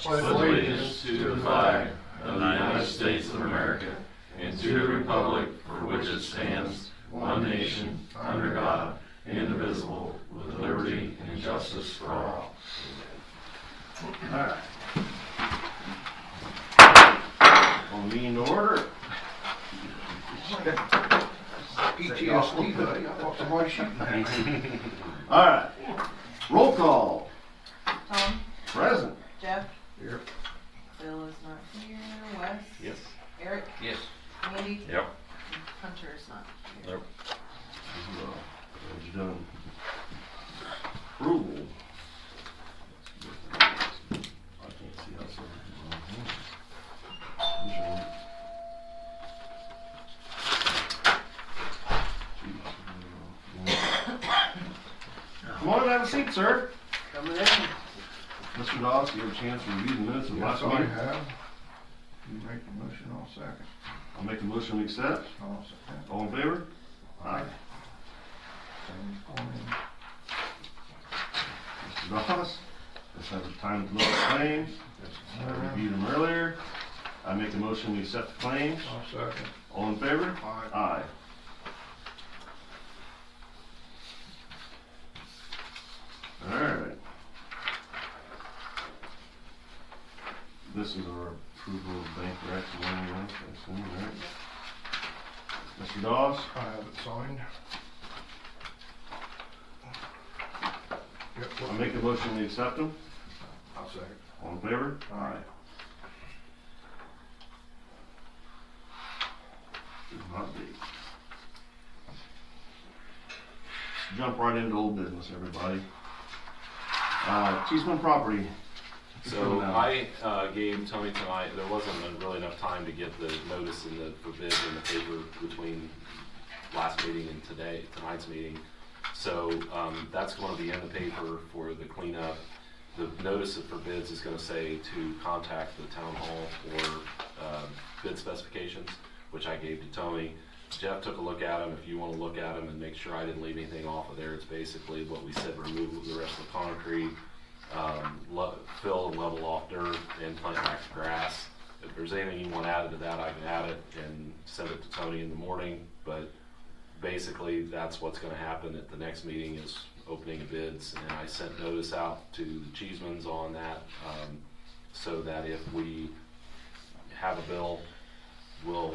pledge allegiance to the flag of the United States of America and to the republic for which it stands, one nation, under God, indivisible, with liberty and justice for all. All right. On meeting order. PTSD, buddy. I thought somebody shooting at me. All right. Roll call. Tom, Present. Jeff, Here. Bill is not here, Wes, Yes. Eric, Yes. Andy, Yep. and Hunter is not here. Nope. It's done. Approval. I can't see how so. Come on and have a seat, sir. Coming in. Mr. Doss, you have a chance to review the minutes of Yes, last I meeting. have. You make the motion, I'll second. I'll make a motion to accept. I'll second. All in favor? Aye. Same for me. Mr. Doss, let's have time to look at claims. I reviewed them earlier. I make a motion to accept the claims. I'll second. All in favor? Aye. Aye. Alright. This is our approval of bank recs and everything, I assume, right? Mr. Dawes? I have it signed. Yep. I make a motion to accept them. I'll second. All in favor? Aye. Not be. Let's jump right into old business, everybody. Cheeseman property. So I gave Tony tonight, there wasn't really enough time to get the notice in the forbid in the paper between last meeting and tonight's meeting. So that's going to be in the paper for the cleanup. The notice of forbids is going to say to contact the town hall for bid specifications, which I gave to Tony. Jeff took a look at them. If you want to look at them and make sure I didn't leave anything off of there, it's basically what we said: remove the rest of the concrete, fill and level off dirt, and plant back the grass. If there's anything you want added to that, I can add it and send it to Tony in the morning. But basically, that's what's going to happen at the next meeting is opening of bids. And I sent notice out to the Cheesemans on that, so that if we have a bill, we'll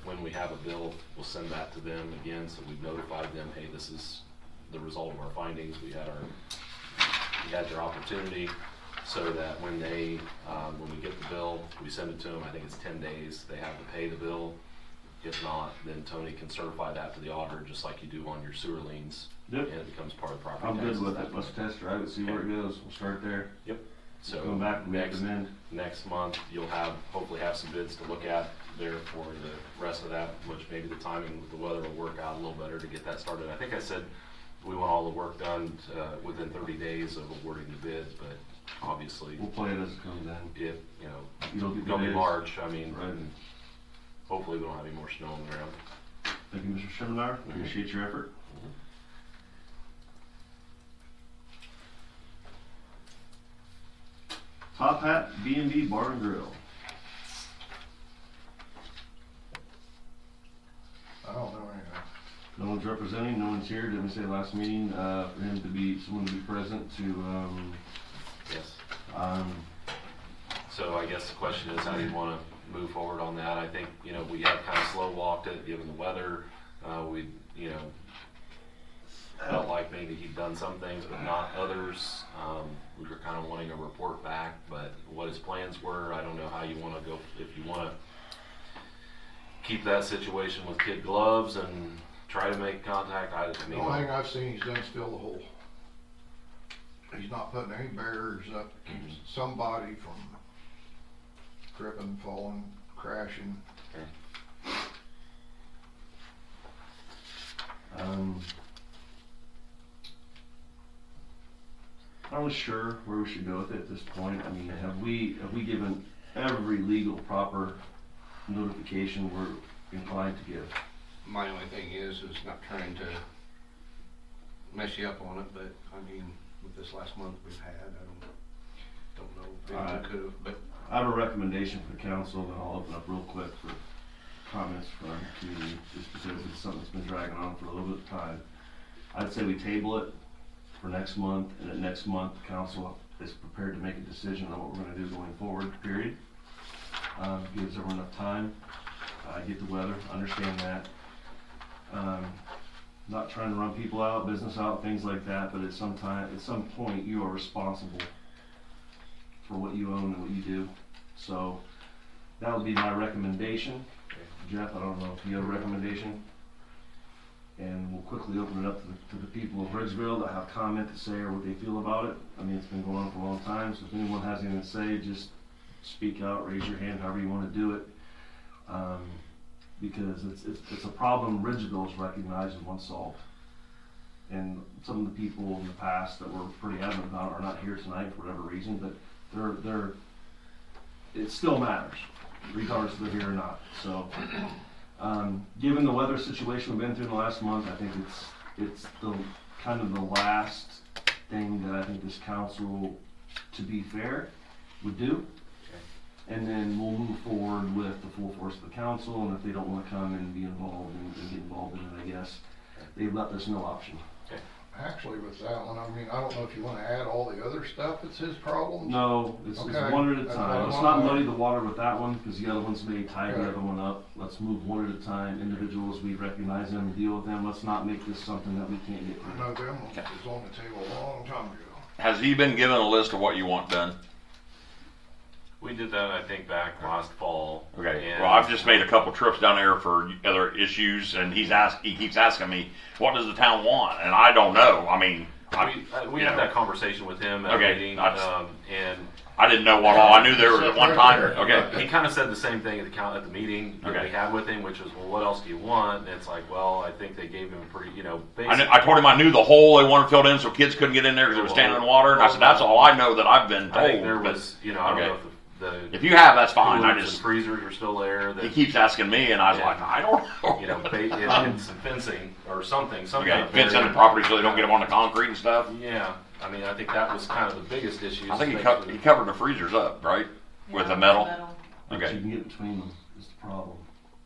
when we have a bill, we'll send that to them again, so we've notified them, hey, this is the result of our findings. We had their opportunity, so that when they when we get the bill, we send it to them. I think it's 10 days. They have to pay the bill. If not, then Tony can certify that to the auditor, just like you do on your sewer liens. Yep. And it becomes part of the property I'm good taxes with that it. Let's test drive it, see where it goes. We'll start there. Yep. So Come back and recommend. next month, you'll hopefully have some bids to look at there for the rest of that, which maybe the timing with the weather will work out a little better to get that started. I think I said we want all the work done within 30 days of awarding the bid, but obviously We'll play it as it comes in. if, You don't get it's gonna be bids. March, I mean, Right. hopefully we don't have any more snow on the ground. Thank you, Mr. Seminar. Appreciate your effort. Top Hat B&B Bar and Grill. I don't know anything. No one's representing, no one's here. Didn't we say last meeting, for him to be, someone to be present to, Yes. So I guess the question is, how do you want to move forward on that? I think, we have kind of slow walked it, given the weather. We, felt like maybe he'd done some things, but not others. We were kind of wanting a report back, but what his plans were, I don't know how you want to go. If you want to keep that situation with kid gloves and try to make contact, I The mean, only thing I've seen he's done is fill the hole. He's not putting any barriers up to keep somebody from tripping, falling, crashing. I'm not sure where we should go with it at this point. I mean, have we given every legal proper notification we're inclined to give? My only thing is not trying to mess you up on it, but I mean, with this last month we've had, I don't also could have, but I have a recommendation for the council, and I'll open up real quick for comments from our community, just because it's something that's been dragging on for a little bit of time. I'd say we table it for next month, and at next month, the council is prepared to make a decision on what we're gonna do going forward, period. Gives everyone enough time. I get the weather, understand that. Not trying to run people out, business out, things like that, but at some point, you are responsible for what you own and what you do. So that would be my recommendation. Jeff, I don't know if you have a recommendation. And we'll quickly open it up to the people of Ridgeville that have comment to say or what they feel about it. I mean, it's been going on for a long time, so if anyone has anything to say, just speak out, raise your hand, however you want to do it. Because it's a problem Ridgeville is recognized and once solved. And some of the people in the past that were pretty adamant about it are not here tonight for whatever reason, but it still matters, regardless if they're here or not. So, given the weather situation we've been through in the last month, I think it's the kind of the last thing that I think this council, to be fair, would do. And then we'll move forward with the full force of the council, and if they don't want to come and be involved and get involved in it, I guess, they've left us no option. Actually, with that one, I mean, I don't know if you wanna add all the other stuff, it's his problem. No, it's Okay. one at a That's time. what I Let's want not to- muddy the water with that one, because the other one's may tie the Okay. other one up. Let's move one at a time. Individuals, we recognize them and deal with them. Let's not make this something that we can't get I through. know them was on the table a long time ago. Has he been given a list of what you want done? We did that, I think, back last fall. Okay, and- well, I've just made a couple trips down there for other issues, and he keeps asking me, what does the town want? And I don't know. I mean, We you had know. that conversation with him at Okay, a meeting, that's- and I didn't know what all. I knew there was at one time. he Okay, kind of said the same thing at the meeting that Okay. we had with him, which was, well, what else do you want? And it's like, well, I think they gave him a pretty, I told him I knew the hole they wanted filled in so kids couldn't get in there because it was standing in water. And I said, that's all I know that I've been I think there told. But was, I don't okay. know if the if you have, that's fine. I coolers and just, freezers are still there. he That, keeps asking me, and I was Yeah. like, I don't know. and some fencing or something. Some Okay, kind of fence in barrier. the property so they don't get them on the concrete and stuff. Yeah, I mean, I think that was kind of the biggest issue. I think he covered the freezers up, right? With the Yeah, metal? But Okay. you can get between them is the problem.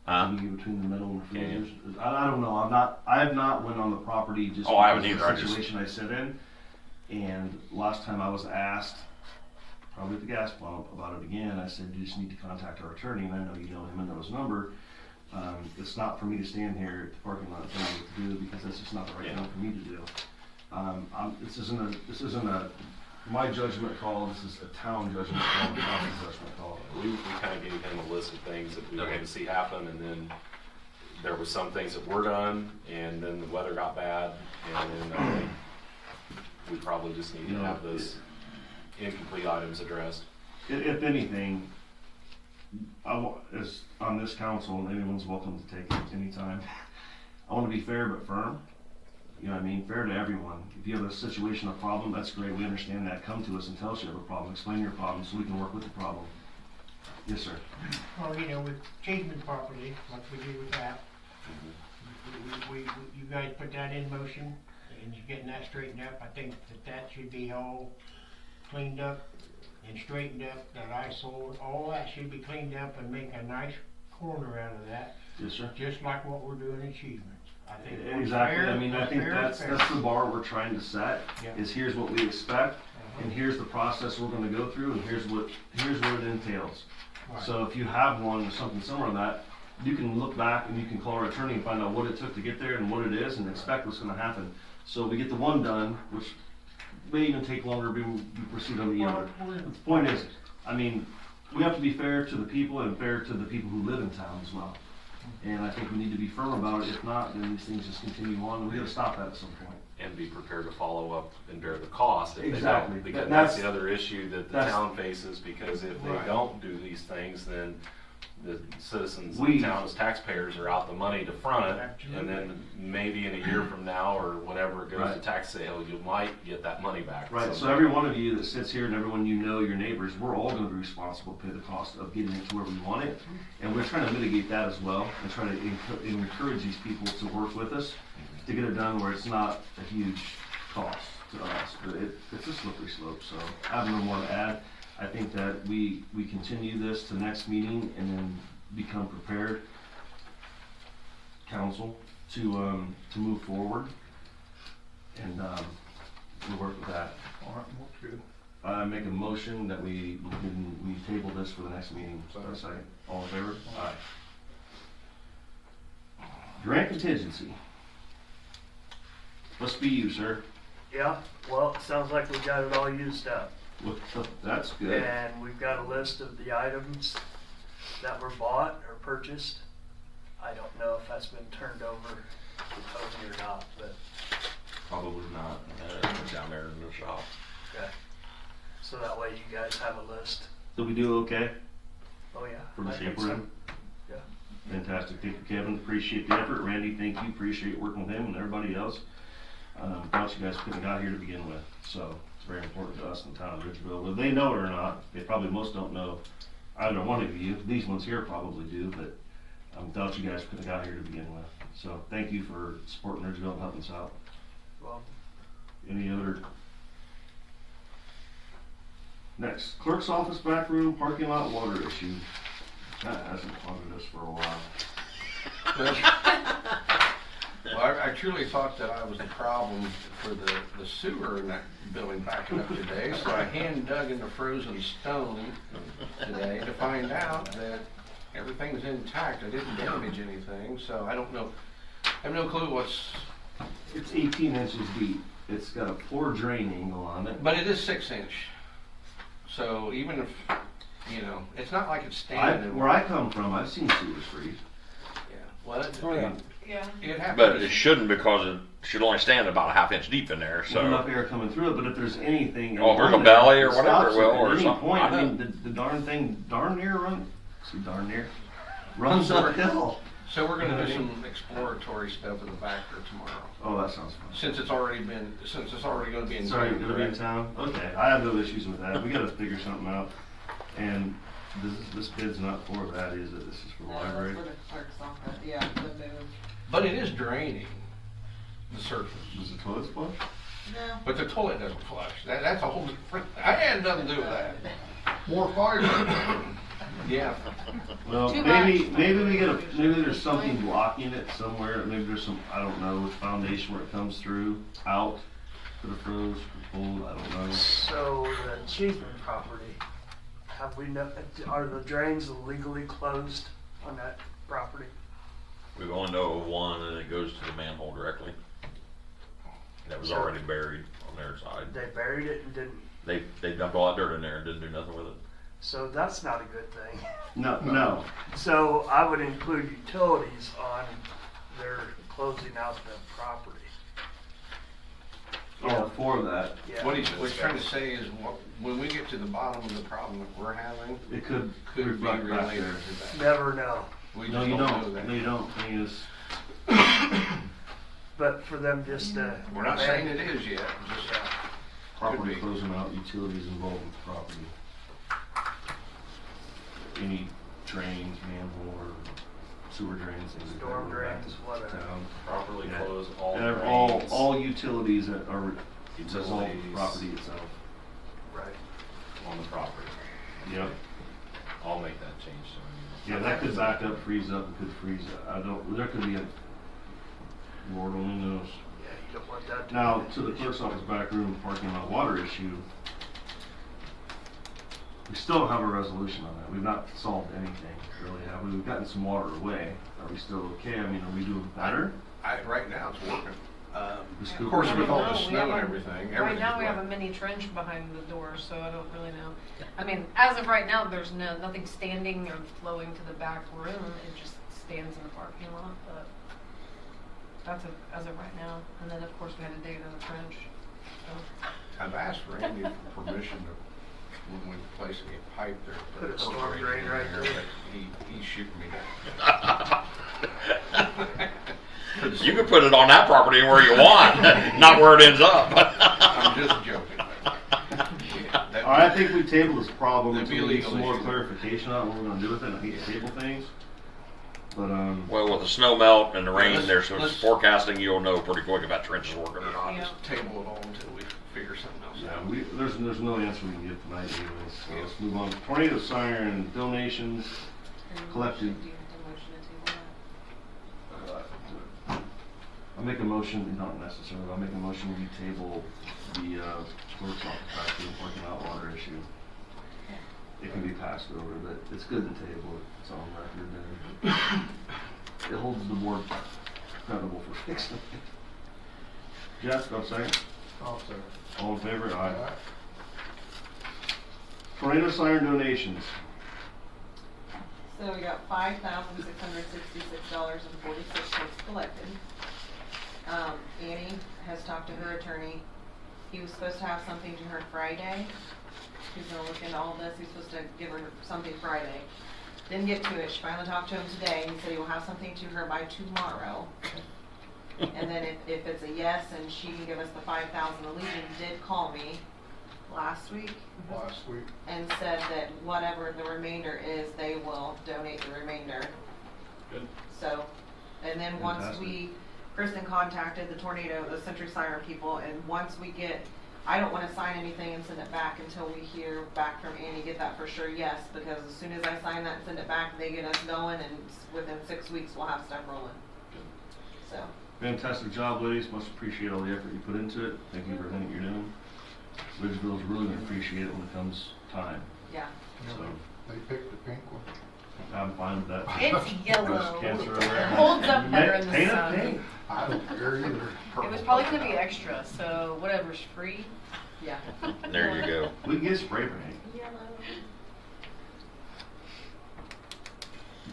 Huh? You can get between the metal and the Can you? freezers. I don't know. I have not went on the property just Oh, I haven't because either. of the situation I sit in. And last time I was asked, probably at the gas pump, about it again, I said, you just need to contact our attorney, and I know you know him and know his number. It's not for me to stand here at the parking lot and tell you what to do, because that's just not the right thing for me to do. This isn't a my judgment call. This is a town judgment call, the council judgment call. We kind of gave him a list of things that we Okay. wanted to see happen, and then there was some things that were done, and then the weather got bad, and then I think we probably just need to have those incomplete items addressed. If anything, as on this council, and anyone's welcome to take it anytime, I want to be fair but firm. You know what I mean? Fair to everyone. If you have a situation, a problem, that's great. We understand that. Come to us and tell us you have a problem. Explain your problem so we can work with the problem. Yes, sir. Well, with achievement property, like we do with that, you guys put that in motion, and you're getting that straightened up. I think that should be all cleaned up and straightened up, that eyesore, all that should be cleaned up and make a nice corner out of that, Yes, sir. just like what we're doing in achievements. I think what's Exactly. fair- I mean, I what's think fair is fair. that's the bar we're trying to set. Yeah. Is here's what we expect, Uh-huh. and here's the process we're going to go through, and here's what it entails. Right. So if you have one or something similar to that, you can look back and you can call our attorney and find out what it took to get there and what it is, and expect what's going to happen. So we get the one done, which may even take longer to proceed on the other. The point is, I mean, we have to be fair to the people and fair to the people who live in town as well. And I think we need to be firm about it. If not, then these things just continue on, and we got to stop that at some point. And be prepared to follow up and bear the cost if Exactly. they don't. Because That's- that's the other issue that the that's- town faces, because if they Right. don't do these things, then the citizens of We- the town as taxpayers are out the money to front, Absolutely. and then maybe in a year from now, or whenever it goes to Right. tax sale, you might get that money back. Right, so every one of you that sits here and everyone you know, your neighbors, we're all gonna be responsible to pay the cost of getting it to where we want it. And we're trying to mitigate that as well, and try to encourage these people to work with us to get it done where it's not a huge cost to us. But it's a slippery slope, so I have no more to add. I think that we continue this to the next meeting and then become prepared, council, to move forward. And we'll work with that. All right, looks good. I make a motion that we table this for the next meeting. Second. All in favor? Aye. Grant contingency. Must be you, sir. Yeah, well, it sounds like we got it all used up. That's good. And we've got a list of the items that were bought or purchased. I don't know if that's been turned over to Tony or not, but, Probably not. Down there in the shop. okay. So that way you guys have a list. Did we do okay Oh, yeah. for the I think shape so. room? Yeah. Fantastic. Thank you, Kevin. Appreciate the effort. Randy, thank you. Appreciate working with him and everybody else. Thought you guys couldn't have got here to begin with. So it's very important to us in the town of Ridgeville. Whether they know it or not, they probably most don't know either one of you. These ones here probably do, but thought you guys couldn't have got here to begin with. So thank you for supporting Ridgeville and helping us out. Well, Any other? Next, clerk's office back room, parking lot water issue. That hasn't bothered us for a while. Well, I truly thought that I was the problem for the sewer in that building backing up today, so I hand dug into frozen stone today to find out that everything's intact. I didn't damage anything, so I don't know. I have no clue what's, It's 18 inches deep. It's got a 4 drain angle on it. but it is 6-inch. So even if, you know, it's not like it's standing. Where I come from, I've seen sewers freeze. Yeah, well, Yeah. it happens. But it shouldn't, because it should only stand about a half-inch deep in there, So enough so. air coming through it, but if there's anything. Oh, if there's a along there belly or that whatever it stops will, at or any something, point, I I know. mean, the darn thing darn near runs uphill. So we're gonna do some exploratory stuff in the back there tomorrow. Oh, that sounds fun. Since it's already gonna be in. Sorry, town, gonna be in correct? town? Okay, I have no issues with that. We gotta figure something out. And this bid's not for that, is it? This is for the No, that's library? for the clerk's office, yeah, the move. But it is draining the surface. Does the toilet flush? No. But the toilet doesn't flush. That's a whole different, I had nothing to do with that. More fire. Yeah. Well, Too maybe much. maybe there's something blocking it somewhere. Maybe there's some, I don't know, foundation where it comes through, out, could have froze, pulled, I don't know. so the Cheeseman property, are the drains legally closed on that property? We only know of one, and it goes to the manhole directly. That was already buried on their side. They buried it and didn't, They dumped all that dirt in there and didn't do nothing with it. so that's not a good thing. No. So I would include utilities on their closing out the property. Oh, for that, Yeah. What he's trying to say is, when we get to the bottom of the problem that we're having, it could could be reflect back related there. to that. Never know. We No, just you know don't. that. No, you don't. I mean, it's, But for them just to. We're not saying it is yet, just, property be. closing out utilities involved with the property. Any drains, manhole, or sewer drains, things like that. Storm go back drains, to whatever. town. Properly Yeah. close all And drains. all utilities that are dissolved with Utilities. property itself. Right. on the property. Yep. I'll make that change. So Yeah, that could back up, freeze up, it could freeze. There could be a, Lord only knows. Yeah, you don't want that to. Now, be- to the clerk's office back room parking lot water issue, we still don't have a resolution on that. We've not solved anything, really, have we? We've gotten some water away. Are we still okay? I mean, are we doing better? right now it's working. Just Of do- course, I with don't all the know. We snow have and a- everything, Right now, we everything's have a wet. mini trench behind the door, so I don't really know. I mean, as of right now, there's nothing standing or flowing to the back room. It just stands in the parking lot, but that's as of right now. And then, of course, we had to dig another trench. So. I've asked Randy for permission to, when we place a pipe there. Put a storm drain in right there. But he's shooting me down. You can put it on that property where you want, not where it ends up. I'm just joking. Yeah, that'd All right, I be- think we tabled this problem That'd be until we get a some legal more issue. clarification on what we're gonna do with it. I hate to table things. But, Well, with the snow melt and the rain, Let's- there's some let's- forecasting, you'll know pretty quick if that trench is working or not. Yeah. Table it all until we figure something else Yeah, there's no answer we can give tonight anyways, so let's move on. Tornado siren donations collected. Do you have to motion to table that? I'll make a motion, not necessarily, I'll make a motion we table the clerk's office factory working out water issue. It can be passed over, but it's good to table it, it's on record there. It holds the board credible for fixing it. Jeff, go second. I'll say. All in favor? Aye. Tornado siren donations. So we got $5,666.46 collected. Annie has talked to her attorney. He was supposed to have something to her Friday. He's gonna look into all this. He's supposed to give her something Friday. Didn't get to it. She finally talked to him today. He said he will have something to her by tomorrow. And then if it's a yes and she can give us the 5,000, the Legion did call me last week and said that whatever the remainder is, they will donate the remainder. Good. So, and then once Kristen contacted the Century Siren people, and once we get, I don't want to sign anything and send it back until we hear back from Annie, get that for sure, yes, because as soon as I sign that and send it back, they get us going, and within 6 weeks we'll have stuff rolling. So. Fantastic job, ladies. Much appreciate all the effort you put into it. Thank you for everything you're doing. Ridgeville's really going to appreciate it when it comes time. Yeah. So They picked the pink one. I'm fine with that. It's yellow. There's cancer It around. holds up better in the Paint it sun. pink. I don't care either. It was probably gonna be extra, so whatever's free. Yeah. There you go. We can get spray paint. Yellow.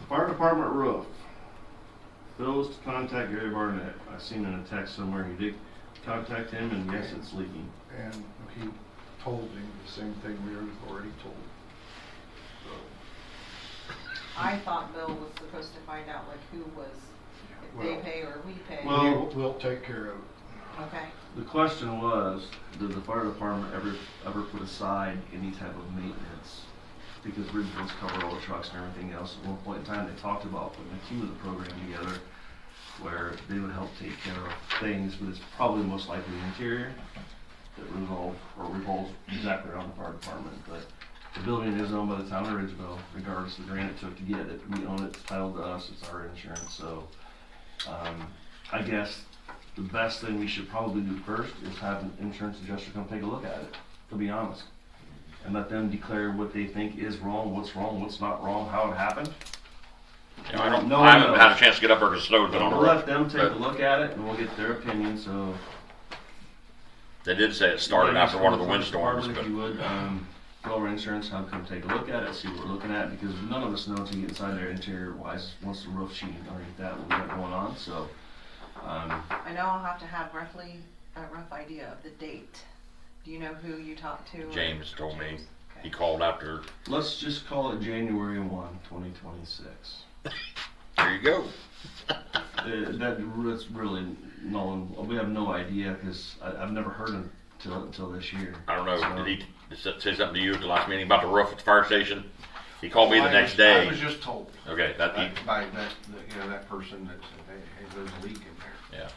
Fire department roof. Bills to contact Gary Barnett. I seen in a text somewhere he did contact him, and yes, it's leaking. And he told him the same thing we already told. I thought Bill was supposed to find out like who was, if they Well- pay or we pay. Well- We'll take care of it. Okay. The question was, did the fire department ever put aside any type of maintenance? Because Ridgeville's covered all the trucks and everything else. At one point in time, they talked about putting a cumulative program together where they would help take care of things, but it's probably most likely the interior that revolves exactly around the fire department. But the building is owned by the town of Ridgeville, regardless of the grant it took to get it. We own it, it's titled to us, it's our insurance. So I guess the best thing we should probably do first is have an insurance adjuster come take a look at it, to be honest. And let them declare what they think is wrong, what's not wrong, how it happened. Yeah, I No haven't one had a knows. chance to get up there because snow's been on the We'll roof. let them take but a look at it and we'll get their opinion, so. They did say it started Yeah, after one of the Fire windstorms, Department, but if you would, go over insurance, have them come take a look at it, see what we're looking at, because none of us know until you get inside there interior wise, once the roof sheet underneath that, what we got going on, so. I know I'll have to have a rough idea of the date. Do you know who you talked to? James told me. James? He Okay. called after. Let's just call it January 1, 2026. There you go. That's really we have no idea, because I've never heard him until this year. I don't know. So- Did he say something to you at the last meeting about the roof at the fire station? He called me the next day. I was just told Okay, by that person that said, hey, there's a leak in there. Yeah.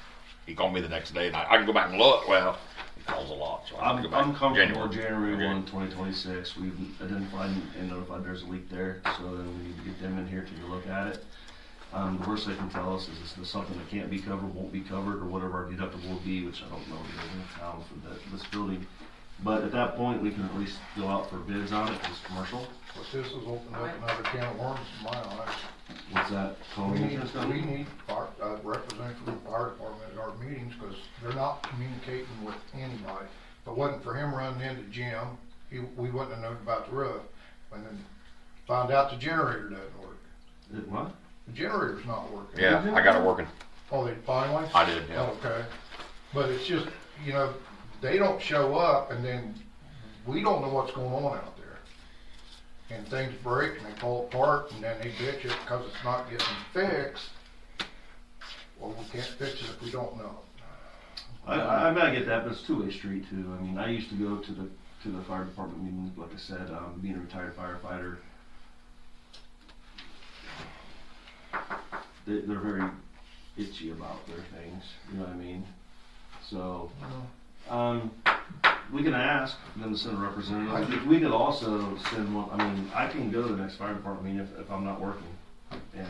He called me the next day, and I can go back and look. Well, he calls a lot, so I have to go back. I'm comfortable with January. January 1, Okay. 2026. We've identified and notified there's a leak there, so then we need to get them in here to look at it. The worst they can tell us is it's something that can't be covered, won't be covered, or whatever our deductible will be, which I don't know if there's in town for this building. But at that point, we can at least go out for bids on it, because it's commercial. But this has opened up another can of worms in my eyes. What's that? Total insurance We company? need representatives from the fire department at our meetings, because they're not communicating with anybody. If it wasn't for him running into Jim, we wouldn't have known about the roof. And then found out the generator doesn't work. What? The generator's not working. Yeah, I got it working. Oh, they finally? I did, yeah. Okay. But it's just, they don't show up, and then we don't know what's going on out there. And things break and they fall apart, and then they bitch it because it's not getting fixed. Well, we can't fix it if we don't know. I mean, I get that, but it's a two-way street too. I mean, I used to go to the fire department meetings, like I said, being a retired firefighter. They're very itchy about their things, you know what I mean? So, We can ask them to send a representative. We could also send one, I mean, I can go to the next fire department meeting if I'm not working and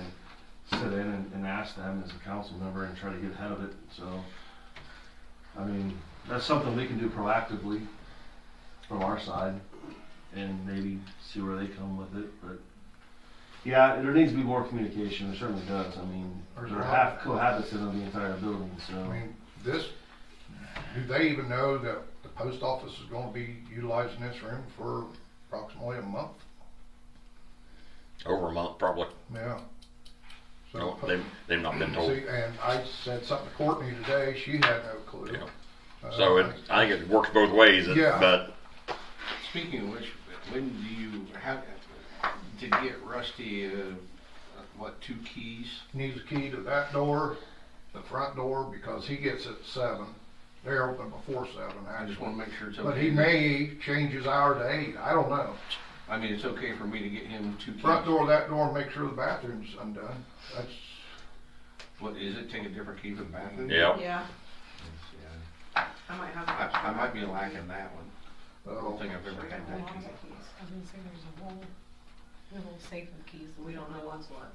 sit in and ask them as a council member and try to get ahead of it, so. I mean, that's something we can do proactively from our side and maybe see where they come with it, but. Yeah, there needs to be more communication, there certainly does, I mean, they're cohabiting of the entire building, so. I mean, do they even know that the post office is gonna be utilizing this room for approximately a month? Over a month, probably. Yeah. No, they've not been told. See, and I said something to Courtney today, she had no clue. Yeah. So I think it works both ways, Yeah. but Speaking of which, when do you have to get Rusty, 2 keys? Needs a key to that door, the front door, because he gets at 7. They're open before 7, I just actually. wanna make sure it's okay. But he may change his hour to 8, I don't know. I mean, it's okay for me to get him 2 keys. Front door, that door, and make sure the bathroom's undone. That's, What is it? Take a different key for the bathroom? yeah. Yeah, Yeah. I might have. I might be lacking that one. I don't think I've ever had Well, that lots key. of keys. I was gonna say there's a whole little safe of keys that We don't know what's what.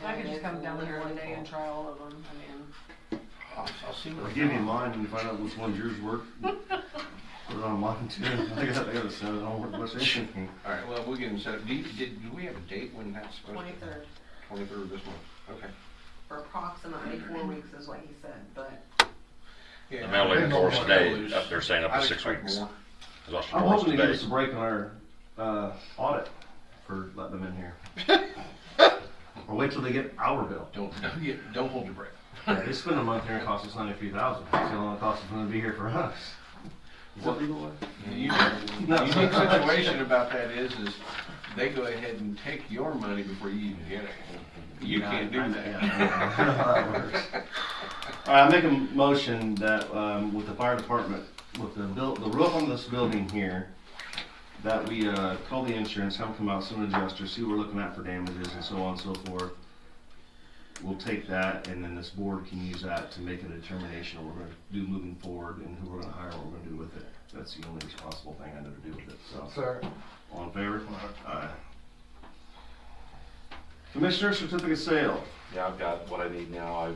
I could just come down there one day and try all of them, I mean. I'll see what I'll I give you can. mine and you find out which one's yours work. Put it on mine too. I gotta send it on what's anything. All right, well, we'll get him set up. Do we have a date when that's supposed to? 23rd, 23rd of this month. Okay. for approximately 4 weeks is what he said, but Yeah, The mailing I don't course know what today, those- they're saying up to I'd 6 expect weeks. more. Is what she I'm told us hoping to give today. us a break on our audit for letting them in here. Or wait till they get our bill. Don't hold your breath. Yeah, they spend a month here and it costs us $93,000. That's how long it costs them to be here for us. Is that legal way? The unique situation about that is they go ahead and take your money before you even get it. You can't do that. Yeah, I know how that works. All right, I make a motion that with the fire department, with the roof on this building here, that we call the insurance, have them come out, send an adjuster, see what we're looking at for damages and so on and so forth. We'll take that and then this board can use that to make a determination of what we're gonna do moving forward and who we're gonna hire, what we're gonna do with it. That's the only responsible thing I know to do with it, so. so, All in favor? Aye. Commissioner certificate sale. Yeah, I've got what I need now.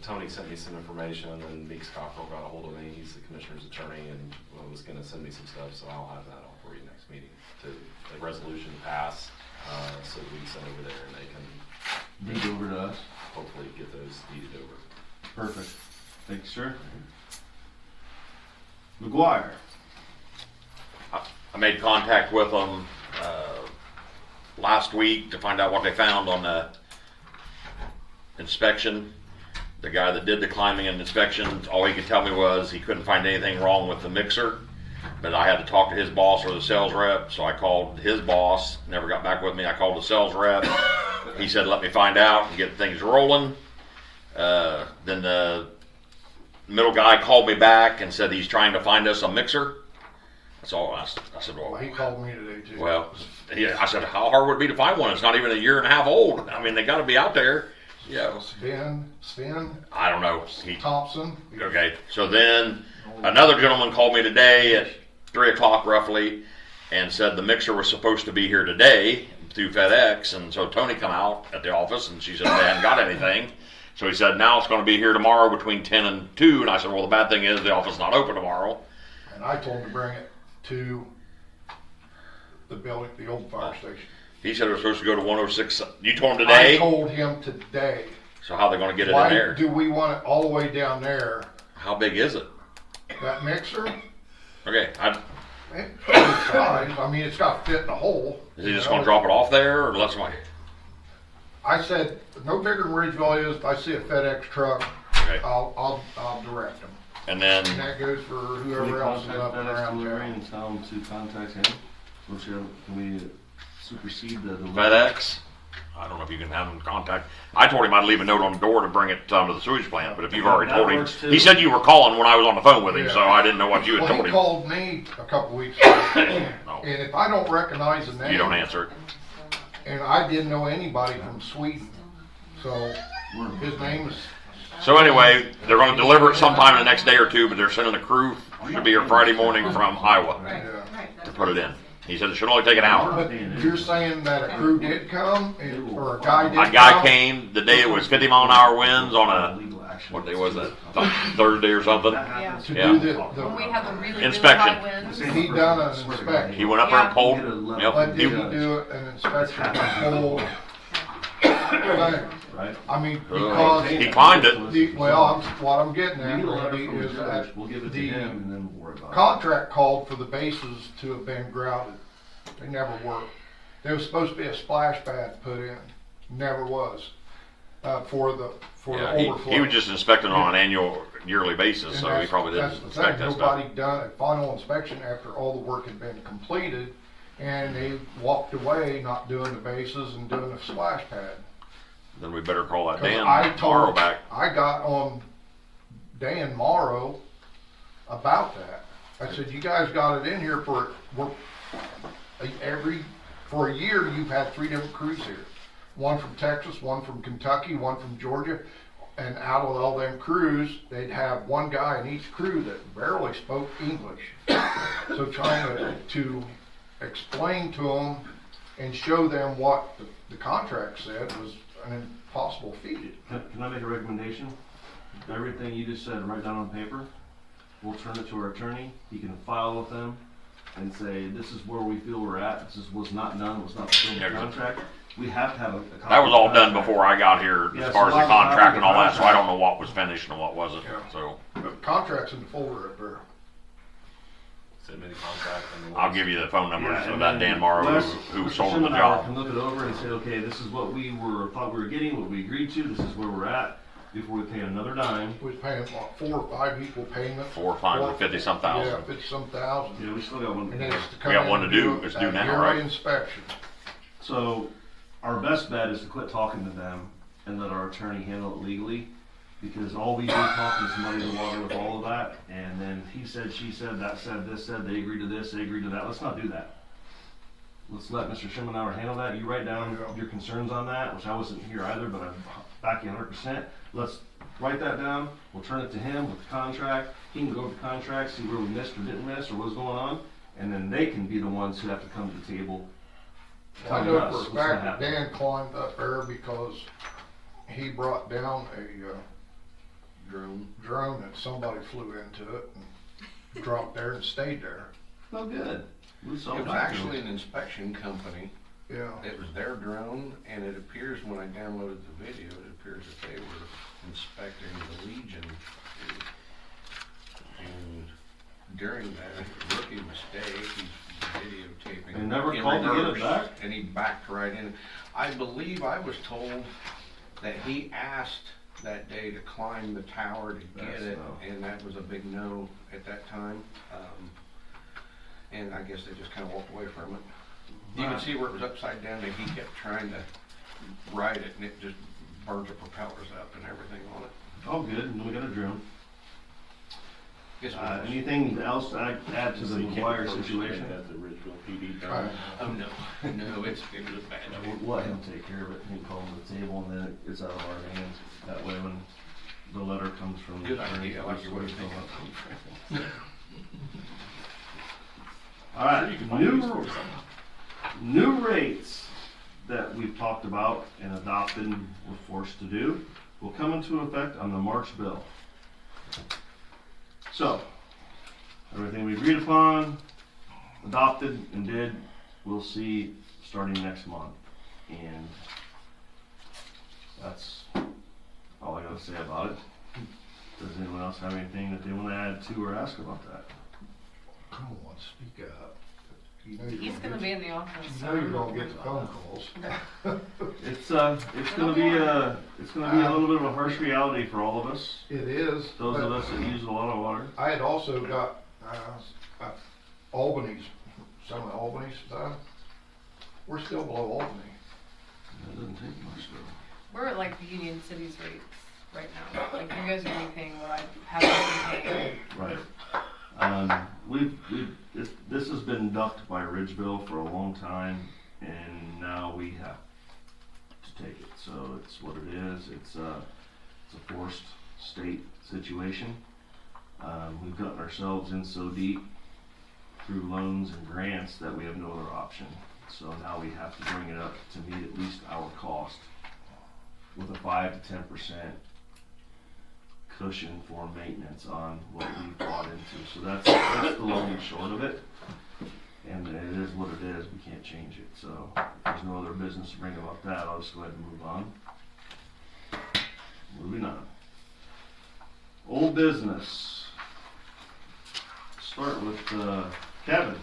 Tony sent me some information, and Meeks Cockrell got a hold of me. He's the commissioner's attorney, and was going to send me some stuff, so I'll have that all for you next meeting. To the resolution pass, so we can send over there, and they can Deed over to us. hopefully get those deeded over. Perfect. Thank you, sir. McGuire. I made contact with them last week to find out what they found on the inspection. The guy that did the climbing and inspection, all he could tell me was he couldn't find anything wrong with the mixer, but I had to talk to his boss or the sales rep, so I called his boss, never got back with me. I called the sales rep. He said, let me find out and get things rolling. Then the middle guy called me back and said he's trying to find us a mixer. That's all I said, well, he called me today too. well, I said, how hard would it be to find one? It's not even a year and a half old. I mean, they got to be out there. Yeah, Sven I don't know. Thompson. Okay, so then another gentleman called me today at 3 o'clock roughly and said the mixer was supposed to be here today through FedEx, and so Tony come out at the office and she said they hadn't got anything. So he said now it's going to be here tomorrow between 10 and 2, and I said, well, the bad thing is the office is not open tomorrow. And I told him to bring it to the building, the old fire station. He said it was supposed to go to 106. You told him today? I told him today. So how are they going to get it Why in there? do we want it all the way down there? How big is it? That mixer? Okay, It's size. I mean, it's got to fit in a hole. is he just going to drop it off there, or let somebody? I said, no bigger than Ridgeville is. If I see a FedEx truck, Okay. I'll direct them. And then And that goes for Can we whoever else is contact up and FedEx around delivery town. and tell them to contact him? Can we supersede the delivery? FedEx. I don't know if you can have him contact. I told him I'd leave a note on the door to bring it to the sewage plant, but if you've already That told him, works, too. he said you were calling when I was on the phone with him, Yeah. so I didn't know what you had Well, told he him. called me a couple weeks ago, No, and if I don't recognize the name, you don't answer it. and I didn't know anybody from Sweden, so his name is So anyway, they're gonna deliver it sometime in the next day or two, but they're sending the crew, should be here Friday morning from Iowa Right, Yeah. right. to put it in. He said it should only take an hour. But you're saying that a crew did come, or a guy did come? A guy came the day it was 50-mile-an-hour winds on a, what day was that? Thursday or something? Yeah. To Yeah. do When we the, had the really, really Inspection. high winds. he done an inspection. He went up there and pulled, But yep, did he, he do an inspection of the whole thing? Right? I mean, because. he climbed it. Well, what I'm getting We at, need a letter Randy, from the is judge, that we'll give it to the him and then we'll worry about it. contract called for the bases to have been grouted. They never were. There was supposed to be a splash pad put in. Never was, for the Yeah, overflow. he was just inspecting on an yearly basis, so he probably didn't That's the inspect thing, that stuff. nobody done a final inspection after all the work had been completed, and they walked away not doing the bases and doing the splash pad. Then we better call that 'Cause Dan I Morrow told, back. I got on Dan Morrow about that. I said, you guys got it in here for a year, you've had 3 different crews here. One from Texas, one from Kentucky, one from Georgia. And out of all them crews, they'd have one guy in each crew that barely spoke English. So trying to explain to them and show them what the contract said was an impossible feat. Can I make a recommendation? Everything you just said, write down on paper. We'll turn it to our attorney. He can file with them and say, this is where we feel we're at. This is what's not done, what's not fulfilled in the contract. We have to have a copy. That was all of the done contract. before I got here, Yeah, as far as so the I'll copy contract the and all that, so I contract. don't know what was finished and what wasn't, Yeah. so. The contract's in the folder up there. Send me the contract and the I'll list. give you the phone numbers Yeah, of and that then Dan Morrow Wes- who Mr. sold him the Schumanauer job. can look it over and say, okay, this is what we thought we were getting, what we agreed to, this is where we're at, before we pay another dime. We was paying, what, 4 or 5 equal payments? 4 or 5 or 50-some Yeah, thousand. 50-some thousand. Yeah, we still got one. And then it's to come We got in one and to do. It's due a now, yearly right? inspection. So, our best bet is to quit talking to them and let our attorney handle it legally, because all we do talking is muddy the water with all of that, and then he said, she said, that said, this said, they agreed to this, they agreed to that. Let's not do that. Let's let Mr. Schumanauer handle that. You write down your concerns on that, which I wasn't here either, but I'm back you 100%. Let's write that down. We'll turn it to him with the contract. He can go over the contract, see where we missed or didn't miss or what's going on, and then they can be the ones who have to come to the table. I telling know us for a what's gonna fact that happen. Dan climbed up there because he brought down a drone that somebody flew into it and dropped there and stayed there. Oh, good. We saw It was that. actually an inspection company. Yeah. It was their drone, and it appears when I downloaded the video, it appears that they were inspecting the Legion. And during that rookie mistake, he's videotaping. They never in called to get it reverse, back? And he backed right in. I believe I was told that he asked that day to climb the tower to get That's it, no. and that was a big no at that time. And I guess they just kind of walked away from it. You can see where it was upside down, and he kept trying to ride it, and it just burned the propellers up and everything on it. Oh, good. And we got a drone. Guess what? Anything else to add to the So you can't McGuire first situation? thing that the Ridgeville PD I- done. Oh, no, it was a bad job. We'll let him take care of it. He can call him to the table, and then it's out of our hands. That way, when the letter comes from the Good attorney, idea, I like your way of it's still thinking. up. All right, new rates that we've talked about and adopted and were forced to do will come into effect on the March bill. So, everything we agreed upon, adopted and did, we'll see starting next month. And that's all I gotta say about it. Does anyone else have anything that they wanna add to or ask about that? Come on, speak up. You know you're He's gonna get- be in the office. You know you're gonna get the phone calls. It's gonna be a little bit of a harsh reality for all of us. It is. Those of but us that use a lot of water. I had also got, Albany's, some of Albany's stuff. We're still below Albany. That doesn't take much though. We're at like the Union City's rates right now. Like you guys are gonna be paying what I haven't been paying. Right. This has been ducked by Ridgeville for a long time, and now we have to take it. So it's what it is. It's a forced state situation. We've gotten ourselves in so deep through loans and grants that we have no other option. So now we have to bring it up to meet at least our cost with a 5 to 10% cushion for maintenance on what we've bought into. So that's the long and short of it. And it is what it is. We can't change it. So if there's no other business to bring about that, I'll just go ahead and move on. Moving on. Old business. Start with Kevin.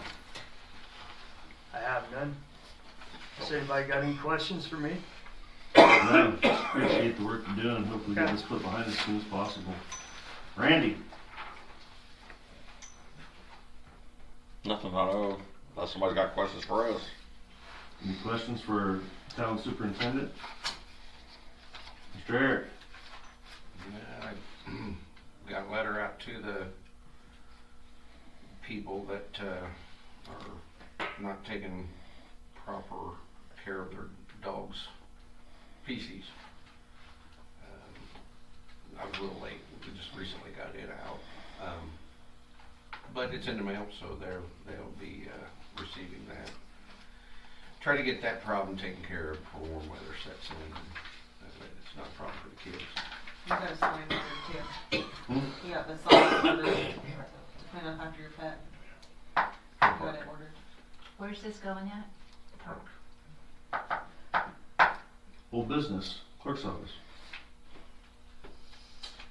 I have none. Has anybody got any questions for me? No, appreciate the work you're doing. Hopefully get this put behind us as soon as possible. Randy. Nothing I know, unless somebody's got questions for us. Any questions for town superintendent? Mr. Eric. Yeah, I got a letter out to the people that are not taking proper care of their dogs' feces. I was a little late. We just recently got it out. But it's in the mail, so they'll be receiving that. Try to get that problem taken care of before warm weather sets in. It's not a problem for the kids. You got a sign ordered too. You got the sign ordered to clean up after your pet. You got it ordered. Where's this going at? Old business. Clerk's office.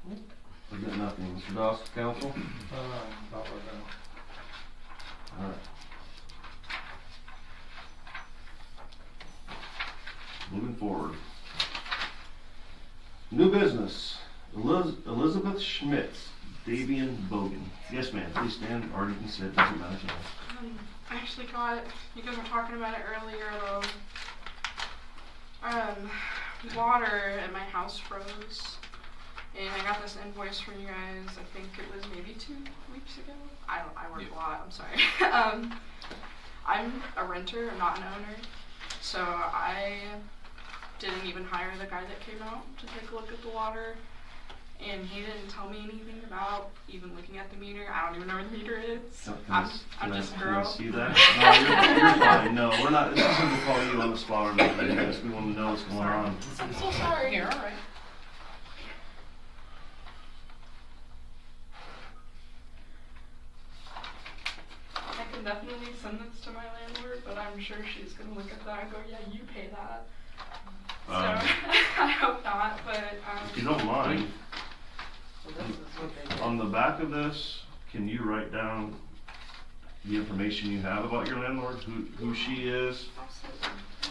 I got nothing. Mr. Doss, council? Not right now. Alright. Moving forward. New business. Elizabeth Schmitz, Davian Bogan. Yes, ma'am. Please stand, or you can sit. Doesn't matter. I actually got, you guys were talking about it earlier, water at my house froze. And I got this invoice from you guys, I think it was maybe 2 weeks ago. I work a lot, I'm sorry. I'm a renter, I'm not an owner. So I didn't even hire the guy that came out to take a look at the water. And he didn't tell me anything about even looking at the meter. I don't even know where the meter is. I'm just a girl. Can I see that? No, you're fine. No, we're not. This isn't to call you on the spot or anything. We want to know what's going on. I'm so sorry. You're alright. I can definitely send this to my landlord, but I'm sure she's gonna look at that and go, yeah, you pay that. So, I hope not, but, If you don't mind, So this is what they did. on the back of this, can you write down the information you have about your landlord? Who she is,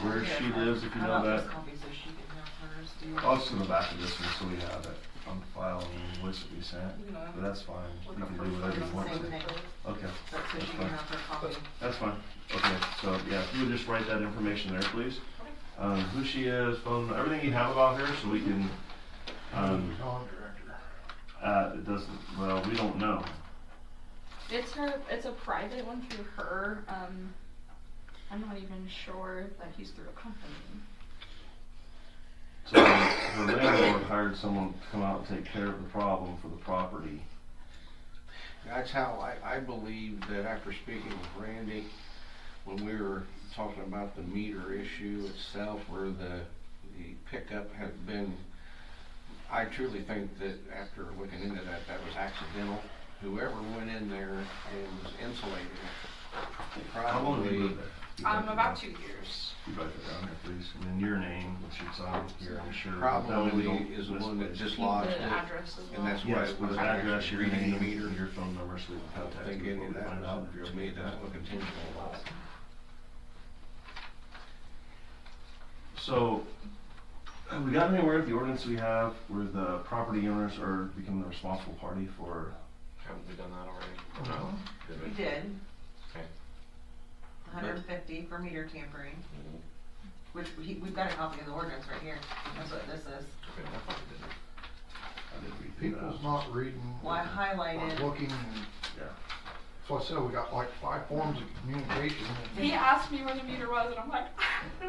where she lives, if you know that? Copy so she can have hers do. I'll just on the back of this one so we have it on file and the list that we sent. But that's fine. You can do whatever you want to. Same thing. Okay, That's so that's she can fine. have her copy. That's fine. Okay, so yeah, if you would just write that information there, please. Who she is, phone, everything you have about her, so we can. Contractor. It doesn't. Well, we don't know. it's a private one through her. I'm not even sure that he's through a company. So her landlord hired someone to come out and take care of the problem for the property. That's how I believe that after speaking with Randy, when we were talking about the meter issue itself, where the pickup had been, I truly think that after looking into that, that was accidental. Whoever went in there and was insulating it, How long have you probably, lived there? You write that About down. 2 years. You write that down here, please. And then your name, which is on here, I'm sure. probably is the one that dislodged The it. address as well. And that's why Yes, it with was the address, your reading name, the meter. and your phone number, so we can I don't contact think you any of before we that find out if you're to okay me with that. doesn't look intentional at all. So, have we gotten anywhere with the ordinance we have where the property owners are becoming the responsible party for? Haven't we done that already? No. Did We we? did. Okay. 150 for meter tampering. Which we've got a copy of the ordinance right here. That's what this is. Okay, I thought we did. I did read through People's that. not reading. Well, I highlighted. Or looking, Yeah. So I said, we got like 5 forms of communication. He asked me where the meter was, and I'm like,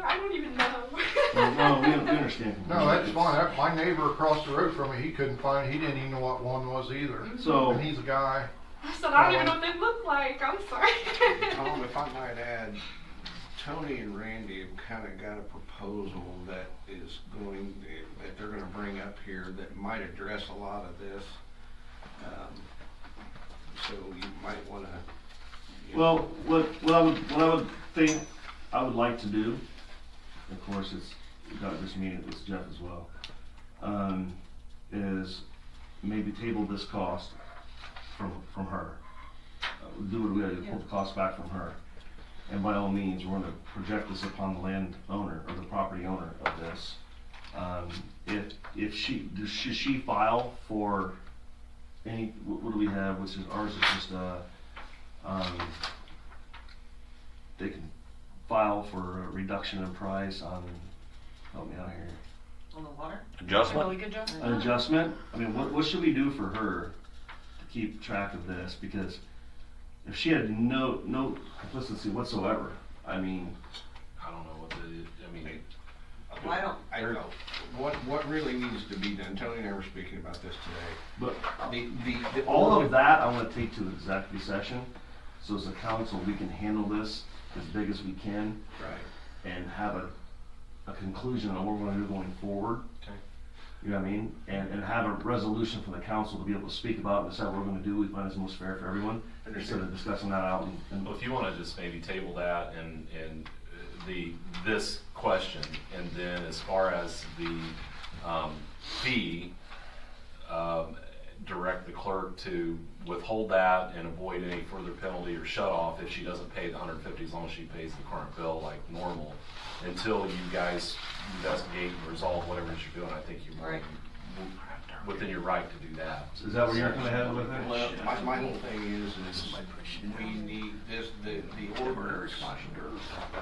I don't even know. No, we understand. No, that's fine. My neighbor across the road from me, he couldn't find, he didn't even know what one was either. So- And he's a guy. I said, I don't even know what they look like. I'm sorry. Tom, if I might add, Tony and Randy have kind of got a proposal that is going, that they're gonna bring up here that might address a lot of this. So you might wanna. Well, what I would think I would like to do, of course, it's not just me, it's Jeff as well, is maybe table this cost from her. Do what we gotta do, pull the cost back from her. And by all means, we're gonna project this upon the land owner or the property owner of this. If should she file for any, what do we have, which is, ours is just, they can file for a reduction in price on, help me out here, On the water? Adjustment? We could just. an adjustment. I mean, what should we do for her to keep track of this? Because if she had no complicity whatsoever, I mean, I don't know what the, I mean, Well, I don't know. What really needs to be done, Tony and I were speaking about this today. but The all of that I want to take to executive session, so as a council, we can handle this as big as we can Right. and have a conclusion on what we're going to do going forward. okay. You know what I mean? And have a resolution for the council to be able to speak about and decide what we're going to do. We find is most fair for everyone, instead of discussing that out and Well, if you wanna just maybe table that and this question, and then as far as the, fee, direct the clerk to withhold that and avoid any further penalty or shut off if she doesn't pay the $150, as long as she pays the current bill like normal, until you guys investigate and resolve whatever it is you're doing. I think you're Right. within your right to do that. is that where you're going to head with it? Well, my whole thing is we need this, the ordinance.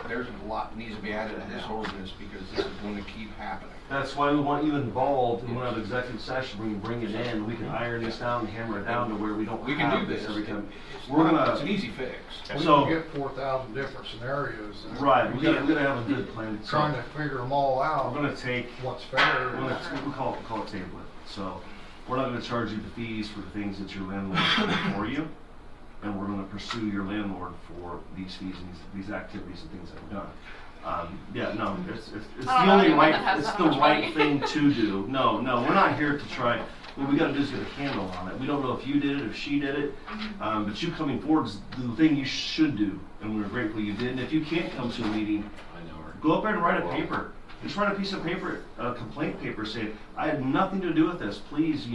There's a lot needs to be added to this ordinance because this is gonna keep happening. That's why we want you involved. We want to have executive session. We can bring it in. We can iron this down and hammer it down to where we don't We can have do this this. every time. It's We're not- gonna- It's an easy fix. We So- can get 4,000 different scenarios. and Right, we gotta have a good plan. So Trying to figure them all we're out, gonna take, what's fair. we call it table it. So we're not gonna charge you the fees for the things that your landlord did for you, and we're gonna pursue your landlord for these fees and these activities and things that we've done. Yeah, no, it's I the don't know only anyone right, that has it's that the much right money. thing to do. No, we're not here to try, what we gotta do is get a handle on it. We don't know if you did it, if she did it, but you coming forward is the thing you should do, and we're grateful you did. And if you can't come to a meeting, I know her. go up there and write a paper. Just write a piece of paper, a complaint paper, saying, I had nothing to do with this. Please,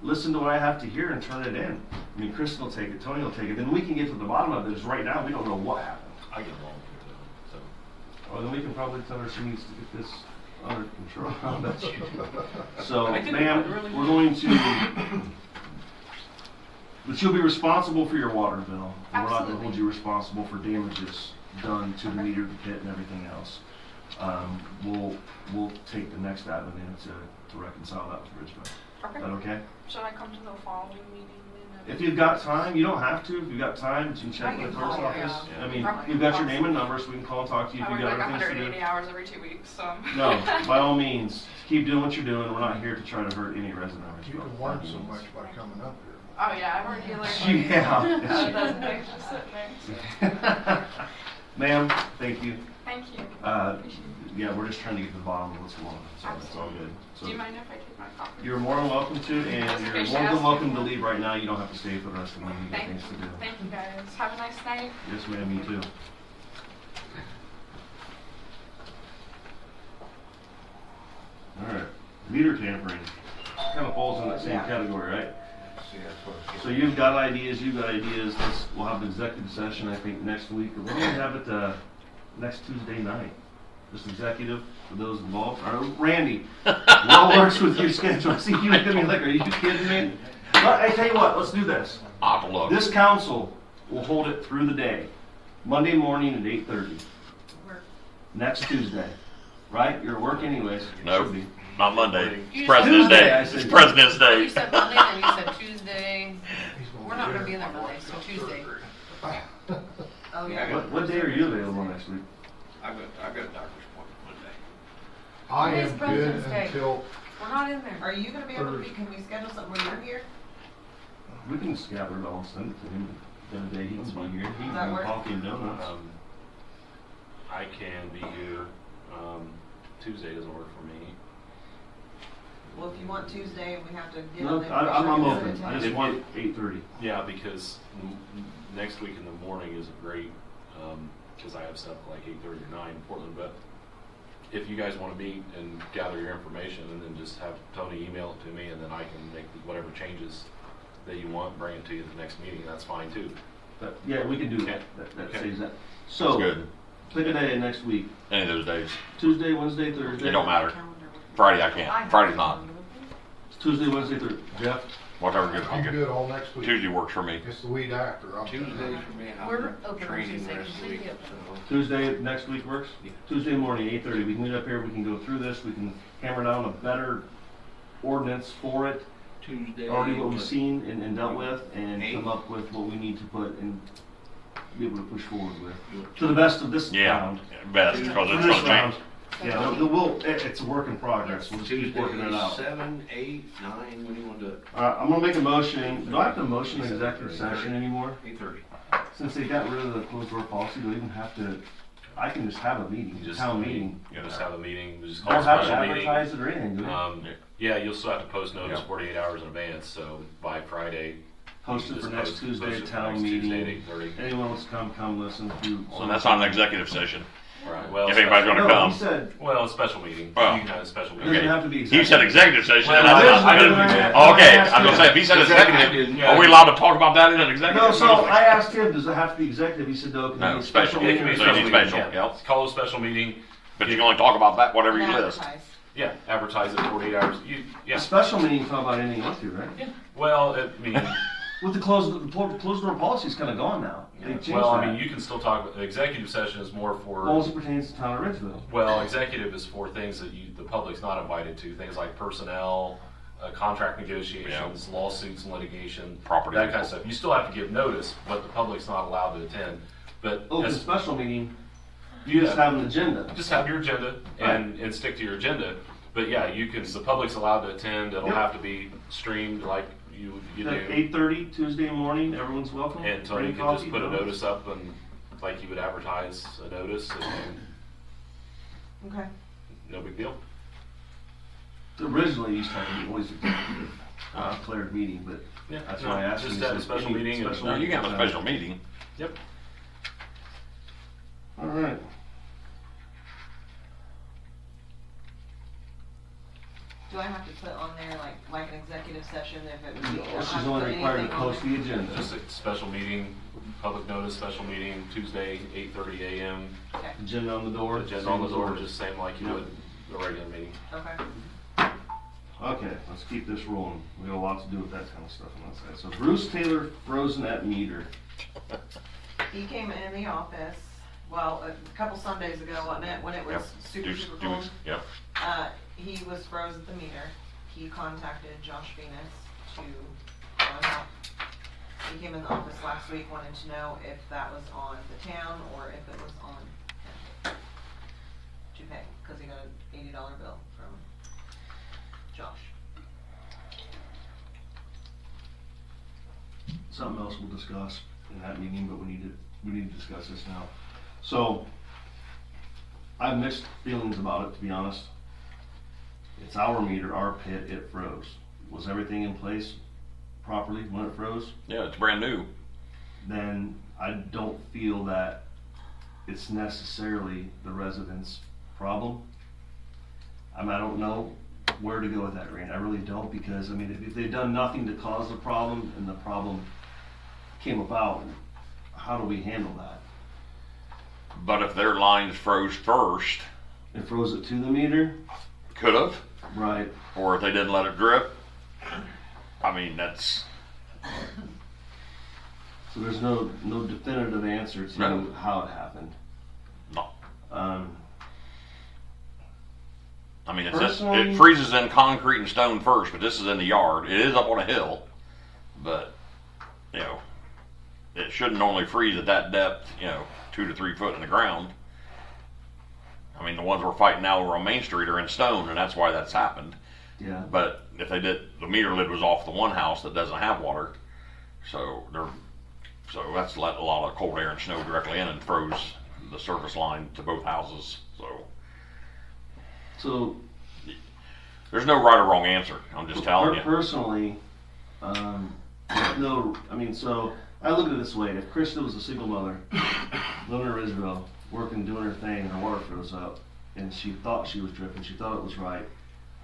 listen to what I have to hear and turn it in. I mean, Kristen will take it, Tony will take it. Then we can get to the bottom of this. Right now, we don't know what happened. I get along with it, so. Well, then we can probably tell her she needs to get this under control. I'll bet you. So, I didn't ma'am, really- we're going to, but you'll be responsible for your water bill. And we're not gonna hold Absolutely. you responsible for damages done to the Okay. meter, the pit, and everything else. We'll take the next avenue to reconcile that with Ridgeville. Is that okay? Should I come to the following meeting then? If you've got time, you don't have to. If you've got time, you can check I with can the clerk's call, office. yeah. I mean, Okay. we've got your name and number, so we can call and talk to you if I you've work got like other things to 180 do. hours every 2 weeks, so. No, by all means, keep doing what you're doing. We're not here to try to hurt any resident of You Ridgeville. can learn so much by coming up here. Oh yeah, I've already learned. Yeah. That's things just sitting there. Ma'am, thank you. Thank you. Appreciate it. Yeah, we're just trying to get to the bottom of what's going on, so it's all good. Do you So mind if I take my coffee? you're more than welcome to, and you're more than welcome to leave right now. You don't have to stay for the rest of the meeting. You got Thank things to do. you. Thank you guys. Have a nice night. Yes, ma'am, you too. Alright, meter tampering, kind of falls in that same category, right? See, that's what it's So you've got ideas, we'll have an executive session, I think, next week, or we're gonna have it, next Tuesday night. Just executive for those involved, or Randy, what works with your schedule? I see you looking at me like, are you kidding me? But I tell you what, let's do this. I'll have to look. This council will hold it through the day, Monday morning at 8:30. Next Tuesday, right? You're at work anyways. Nope. Should be. Not Monday. You It's President's Tuesday, I Day. said. It's President's You Day. said Monday, then you said Tuesday. He's gonna We're not gonna be in there Monday, so Tuesday. Oh, yeah. What day are you available next week? I've got a doctor's appointment Monday. I Monday's am good President's Day. until, We're not in there. Are you gonna be able to be, can we schedule something when you're here? We can scatter it all, send it to him the day he can be here. He Does that can work? coffee and donuts. I can be here. Tuesday doesn't work for me. Well, if you want Tuesday, we have to get No, all the I'm information. open. I just want 8:30. Yeah, because next week in the morning isn't great, because I have stuff like 8:30 or 9 in Portland, but if you guys want to meet and gather your information and then just have Tony email it to me and then I can make whatever changes that you want, bring it to you at the next meeting, that's fine too. But yeah, we can do that. That Okay. saves that. That's So, good. pick a day next week. Any of those days. Tuesday, Wednesday, Thursday. It don't matter. Calendar. Friday I I can't. have Friday's a not. calendar with me. Tuesday, Wednesday, Thursday. Jeff? Whatever good. I'm good all next week. Tuesday works for me. It's the week after. Tuesdays for me, We're I'm open on training Tuesday, rest of the Tuesday, week, yeah. so. Tuesday next week works? Yeah. Tuesday morning, 8:30. We can meet up here. We can go through this. We can hammer down a better ordinance for it. Tuesday. Already what we've what, seen and dealt with, and 8? come up with what we need to put and be able to push forward with. To the best of this Yeah. round. Best, because For it's this gonna round. change. Yeah, it's a work in progress. We'll just keep Tuesday, working it out. 7, 8, 9, when do you want to do it? I'm gonna make a motion. Do I have to motion an executive session anymore? 8:30. Since they got rid of the closed door policy, do I even have to, I can just have a meeting, Just town meeting. You just have a meeting, we just call a Don't have to special meeting. advertise it or anything, do we? Yeah, you'll still have to post notice Yeah. 48 hours in advance, so by Friday. Post you it for just next post Tuesday, it for town next Tuesday at meeting. 8:30. Anyone wants to come listen to. So that's not an executive session. Right, well. If anybody's gonna No, come. he said, Well, a special meeting. Oh. You can have a special it meeting. doesn't Okay. have to be He executive. said executive session. Well, and I originally, didn't- I Okay, asked I'm gonna him. say, if he said executive, Executive, are we allowed to talk about that in an executive? No, so I asked him, does it have to be executive? He said, no, it can No, be a special. special Yeah, it can meeting. be a So you special need meeting, special, yeah. yep. Call a special meeting. But you can only talk about that, whatever you And list. advertise. Yeah, advertise it 48 hours. A special meeting, you can talk about anything you want to, right? Yeah. Well, I mean, With the closed door policy's kind of gone now. They changed well, I that. mean, you can still talk. Executive session is more for. Well, as it pertains to town of Ridgeville. Well, executive is for things that the public's not invited to, things like personnel, contract negotiations, lawsuits and litigation, Property that kind people. of stuff. You still have to give notice, but the public's not allowed to attend. But Oh, the as- special meeting, you just have an agenda. just have your agenda and stick to your agenda. But yeah, you can. The public's allowed to attend. It'll Yep. have to be streamed like you do. At 8:30 Tuesday morning, everyone's welcome. And Tony Bring can just coffee, put a donuts. notice up and like you would advertise a notice, and Okay. no big deal. Originally, it used to have to be always a declared meeting, but Yeah, that's no, why I asked just him. have a special meeting and- No, you can have a special meeting. Yep. All right. Do I have to put on there like an executive session if it would be? No, she's only required to post the agenda. Just a special meeting, public notice, special meeting, Tuesday, 8:30 a.m. Agenda on the door. Agenda on the same door, as just same like you Yep. would a regular meeting. Okay. Okay, let's keep this rolling. We got a lot to do with that kind of stuff on that side. So Bruce Taylor frozen at meter. He came in the office, well, a couple Sundays ago, wasn't it, when it was Yep. super cold? Yep. He was froze at the meter. He contacted Josh Venus to find out. He came in the office last week, wanted to know if that was on the town or if it was on him to pay, cause he got an $80 bill from Josh. Something else we'll discuss in that meeting, but we need to discuss this now. So, I have mixed feelings about it, to be honest. It's our meter, our pit, it froze. Was everything in place properly when it froze? Yeah, it's brand new. Then I don't feel that it's necessarily the residents' problem. I don't know where to go with that, Randy. I really don't, because, I mean, if they've done nothing to cause the problem and the problem came about, how do we handle that? But if their lines froze first, It froze it to the meter? could have, Right. or if they didn't let it drip. I mean, that's, So there's no definitive answer to No. how it happened. no. Um, I mean, Personally- it freezes in concrete and stone first, but this is in the yard. It is up on a hill, but you know, it shouldn't only freeze at that depth, you know, 2 to 3 foot in the ground. I mean, the ones we're fighting now over on Main Street are in stone, and that's why that's happened. Yeah. But if they did, the meter lid was off the one house that doesn't have water, so that's let a lot of cold air and snow directly in and froze the service line to both houses. So There's no right or wrong answer. I'm just telling you. Personally, no, I mean, so I look at it this way: if Krista was a single mother, living in Ridgeville, working, doing her thing, and her water froze up, and she thought she was dripping, she thought it was right,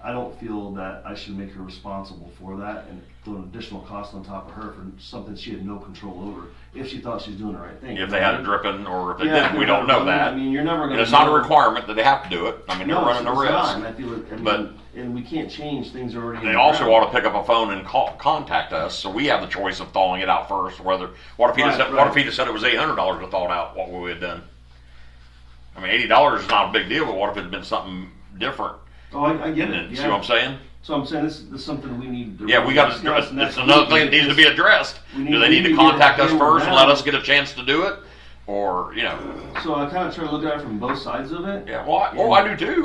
I don't feel that I should make her responsible for that and throw an additional cost on top of her for something she had no control over. If she thought she was doing the right thing. If they had it dripping or if they Yeah, didn't, we don't know that. I mean, you're never going And it's not a requirement that they have to do it. I mean, they're running the risk. Not, and I feel it, But and we can't change things already. they also ought to pick up a phone and contact us, so we have the choice of thawing it out first. What if he just said it was $800 to thaw it out? What would we have done? I mean, $80 is not a big deal, but what if it had been something different? Oh, I get it. See what I'm saying? So I'm saying this is something we need to. Yeah, we got to address. It's another thing that needs to be addressed. Do they need to contact us first and let us get a chance to do it, or you know? So I kind of try to look at it from both sides of it. Yeah, well, I do too.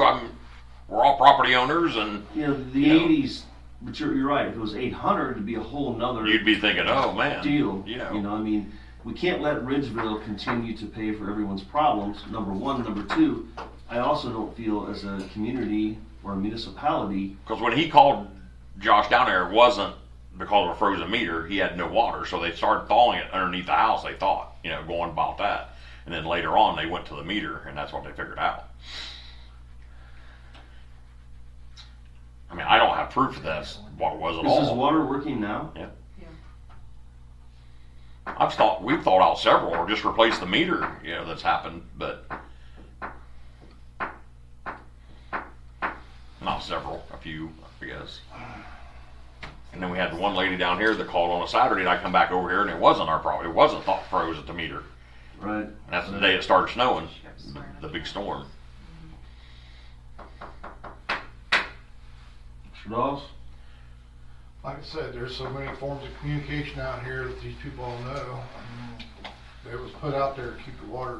We're all property owners, and you know the '80s. But you're right. If it was 800, it'd be a whole nother. You'd be thinking, oh man, deal. You know, I mean, we can't let Ridgeville continue to pay for everyone's problems. Number one, number two. I also don't feel as a community or a municipality. because when he called Josh down there, it wasn't because of a frozen meter. He had no water, so they started thawing it underneath the house. They thought, going about that, and then later on they went to the meter, and that's what they figured out. I mean, I don't have proof of that's what it was at all. Is his water working now? Yeah. We've thought out several, or just replace the meter, that's happened, but not several, a few, I guess. And then we had the one lady down here that called on a Saturday, and I come back over here, and it wasn't our problem. It wasn't froze at the meter. Right. And that's the day it started snowing, the big storm. Mr. Dawes? Like I said, there's so many forms of communication out here that these people all know. It was put out there to keep the water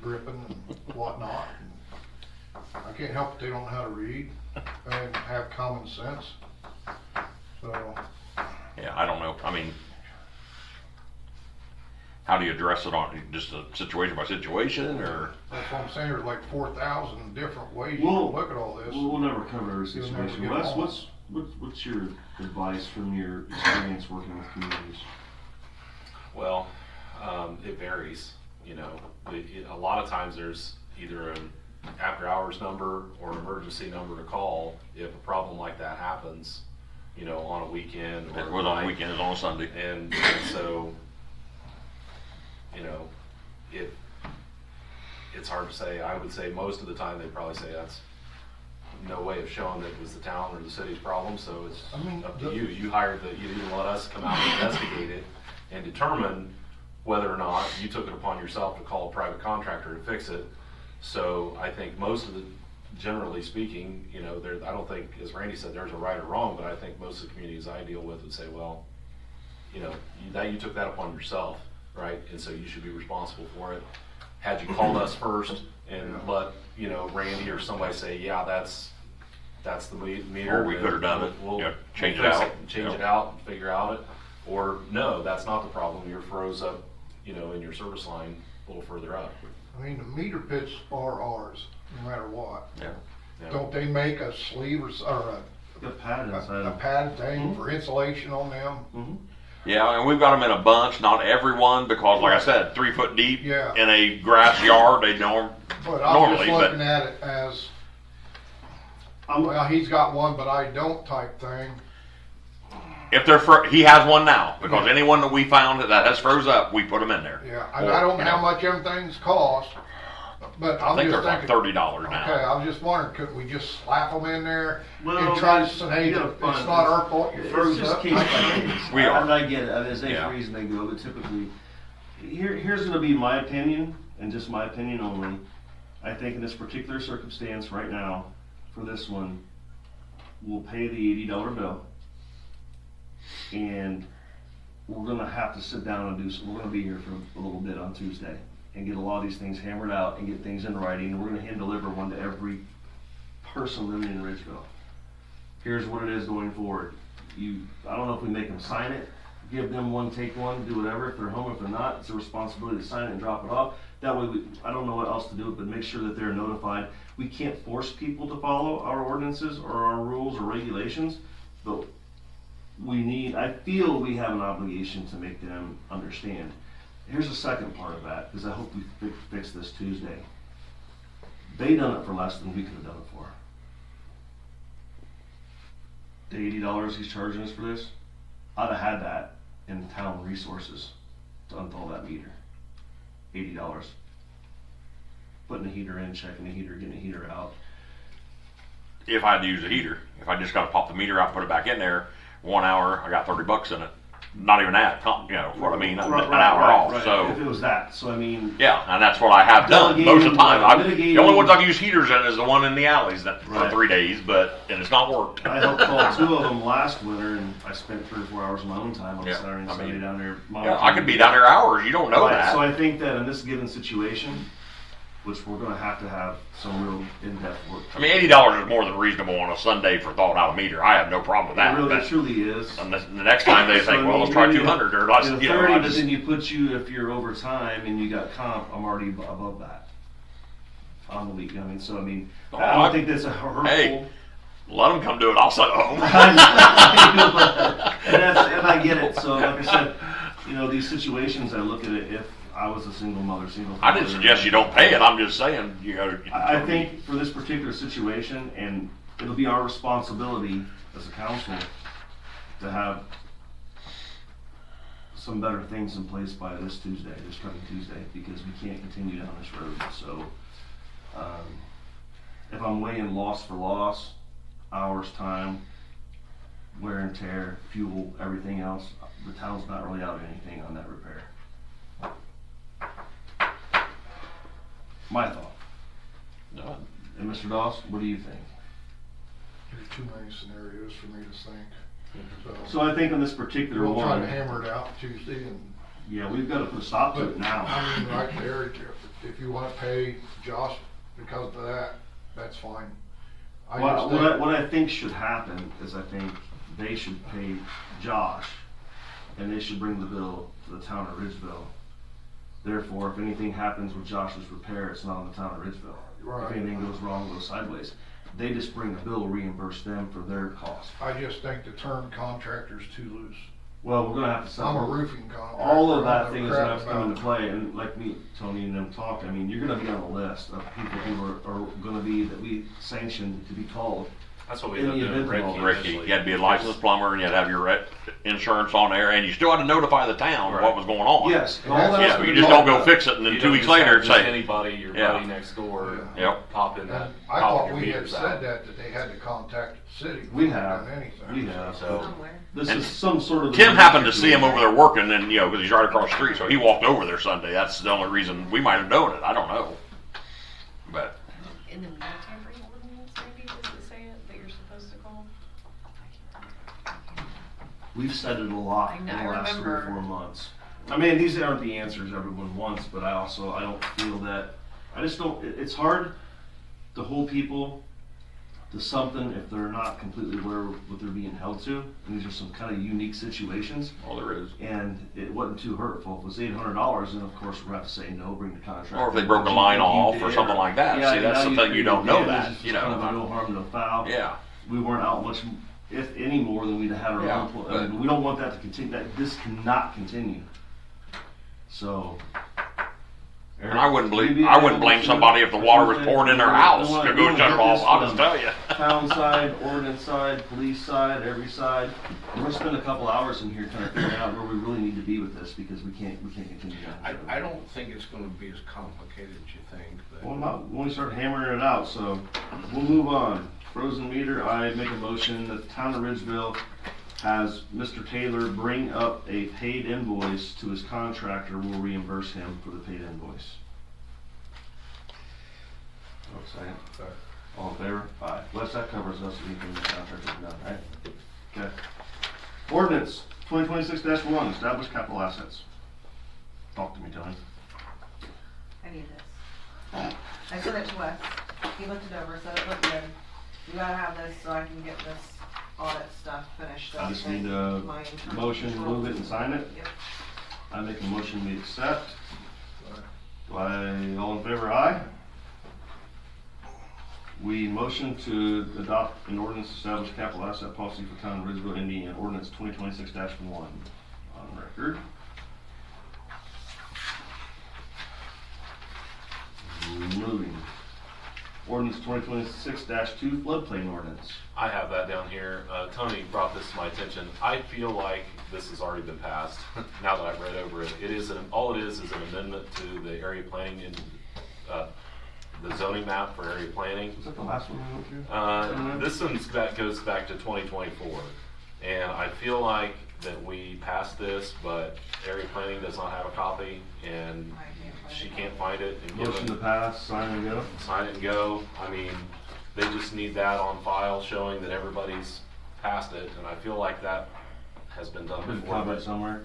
dripping and whatnot. I can't help that they don't know how to read and have common sense. So. Yeah, I don't know. I mean, how do you address it on just a situation by situation, or? That's what I'm saying. There's like 4,000 different ways you Well, can look at all this. We'll never cover every You'll situation. never get Wes, all. what's your advice from your experience working with communities? Well, it varies. A lot of times there's either an after-hours number or an emergency number to call if a problem like that happens. On a weekend. Or It was on a weekend. It was on a Sunday. And so, if it's hard to say. I would say most of the time they'd probably say that's no way of showing that it was the town or the city's problem, so it's up to you. You didn't let us come out and investigate it and determine whether or not you took it upon yourself to call a private contractor to fix it. So I think most of the, generally speaking, I don't think, as Randy said, there's a right or wrong, but I think most of the communities I deal with would say, well, you took that upon yourself, right? And so you should be responsible for it. Had you called us first and let, Randy or somebody say, yeah, that's the meter. Or we could have done it. We'll Change it fix out. Change it out and figure out it. Or no, that's not the problem. You're froze up, in your service line a little further up. I mean, the meter pits are ours, no matter what. Yeah. Don't they make a sleeve or A pad inside. a padded thing for insulation on them? Mm-hmm. Yeah, and we've got them in a bunch, not everyone, because like I said, 3 foot deep Yeah. in a grass yard, they don't But I'm normally, just looking but at it as, well, he's got one, but I don't type thing. if he has one now, because anyone that we found that has froze up, we put them in there. Yeah, I don't know how much everything's cost, but I I'm think just they're like thinking. $30 now. Okay, I was just wondering, could we just slap them in there Well, and try to guys, say, hey, you it's gotta find not this. our fault, you froze It's just up? case by case. We are. I get it. There's a Yeah. reason they go, but typically, here's going to be my opinion, and just my opinion only. I think in this particular circumstance right now, for this one, we'll pay the $80 bill, and we're gonna have to sit down and we're gonna be here for a little bit on Tuesday and get a lot of these things hammered out and get things in writing, and we're gonna hand deliver one to every person living in Ridgeville. Here's what it is going forward. I don't know if we make them sign it, give them one, take one, do whatever. If they're home, if they're not, it's a responsibility to sign it and drop it off. That way, I don't know what else to do, but make sure that they're notified. We can't force people to follow our ordinances or our rules or regulations, but I feel we have an obligation to make them understand. Here's the second part of that, because I hope we fix this Tuesday. They done it for less than we could have done it for. The $80 he's charging us for this, I'd have had that in town resources to unthaw that meter. $80. Putting the heater in, checking the heater, getting the heater out. If I had to use a heater, if I just got to pop the meter out, put it back in there, 1 hour, I got $30 in it. Not even that, you know what I mean? An hour off. So if it was that, so I mean. Yeah, and that's what I have done most of the time. The only ones I can use heaters in is the one in the alleys for 3 days, and it's not worked. I helped call 2 of them last winter, and I spent 3 or 4 hours of my own time on Saturday and Sunday down there. Yeah, I could be down there hours. You don't know that. So I think that in this given situation, which we're going to have some real in-depth work. I mean, $80 is more than reasonable on a Sunday for thawing out a meter. I have no problem with that. It truly is. And the next time they think, well, let's try 200 or less. 30, but then if you're over time and you got comp, I'm already above that on the week. I mean, I don't think that's a hurtful. Hey, let them come do it. I'll sit at home. and I get it. So, like I said, these situations, I look at it if I was a single mother, single father. I didn't suggest you don't pay it. I'm just saying, I think for this particular situation, and it'll be our responsibility as a council to have some better things in place by this coming Tuesday, because we can't continue down this road. So, if I'm weighing loss for loss, hours, time, wear and tear, fuel, everything else, the town's not really out of anything on that repair. My thought. No. And Mr. Doss, what do you think? There's too many scenarios for me to think. So I think on this particular We'll try one, to hammer it out Tuesday, and yeah, we've got to put a stop to it now. I mean, right there, if you want to pay Josh because of that, that's fine. What I think should happen is I think they should pay Josh, and they should bring the bill to the town of Ridgeville. Therefore, if anything happens with Josh's repair, it's not on the town of Ridgeville. Right. If anything goes wrong, goes sideways, they just bring the bill, reimburse them for their cost. I just think the term contractor's too loose. Well, we're gonna have to I'm a settle. roofing contractor. All of I that don't thing is know gonna crap have to come about into play, and like me, Tony, and them talked, I mean, you're gonna be on the list of people who are gonna be, that we sanctioned to be called. That's what we In ended the up doing event with of Ricky. Ricky, initially. you had to be a licensed plumber, and you had to have your insurance on there, and you still had to notify the town Right. what was going on. Yes, all Yeah, that's Yeah, been you just don't go talked fix it, and then You 2 don't weeks just later have just say, anybody, your Yeah. buddy next door, Yep. pop in And that, I pop thought your we had meters said out. that they had to contact the city. We haven't have. done anything. We have. So, Somewhere. This And is some sort of. Tim happened to see him over there working, and because he's right across the street, so he walked over there Sunday. That's the only reason we might have known it. I don't know, but In the military ordinance, maybe, does it say it, that you're supposed to call? We've said it a lot I in know, the I last 3 or remember. 4 months. I mean, these aren't the answers everyone wants, but I don't feel that, it's hard to hold people to something if they're not completely aware of what they're being held to. And these are some kind of unique situations, all there is. and it wasn't too hurtful. If it was $800, then of course we're going to have to say no, bring the contract. Or if they broke a line off or something like that. Yeah, See, that's now the thing, you don't know did. that, It's you just kind of a know. no harm, no foul. Yeah. We weren't out much, if any more than we'd had our Yeah, own. I mean, we don't want that to continue. This cannot continue. So. And I wouldn't blame somebody if the water was pouring in their house to go shut it off. I'll just tell you. Town side, ordinance side, police side, every side. We're gonna spend a couple hours in here trying to figure out where we really need to be with this, because we can't continue down. I don't think it's gonna be as complicated as you think, but. Well, not when we start hammering it out, so we'll move on. Frozen meter, I make a motion that the town of Ridgeville has Mr. Taylor bring up a paid invoice to his contractor. We'll reimburse him for the paid invoice. Second. All in favor? Aye. Wes, that covers us, anything the contractor's done, right? Okay. Ordinance 2026-1, establish capital assets. Talk to me, Tony. I need this. I sent it to Wes. He looked it over, said it looked good. We gotta have this so I can get this audit stuff finished up. I just need and a my internal motion to control. move it and sign it. Yep. I make a motion we accept. Do I, all in favor, aye? We motion to adopt an ordinance to establish capital asset policy for town of Ridgeville, Indiana, ordinance 2026-1 on record. Moving. Ordinance 2026-2 floodplain ordinance. I have that down here. Tony brought this to my attention. I feel like this has already been passed, now that I've read over it. All it is an amendment to the area planning and, the zoning map for area planning. Was that the last one we went through? This goes back to 2024. And I feel like that we passed this, but area planning does not have a copy, and she can't find it. And give Motion it- to pass, sign and go. sign it and go. I mean, they just need that on file showing that everybody's passed it, and I feel like that has been done Been before. covered somewhere.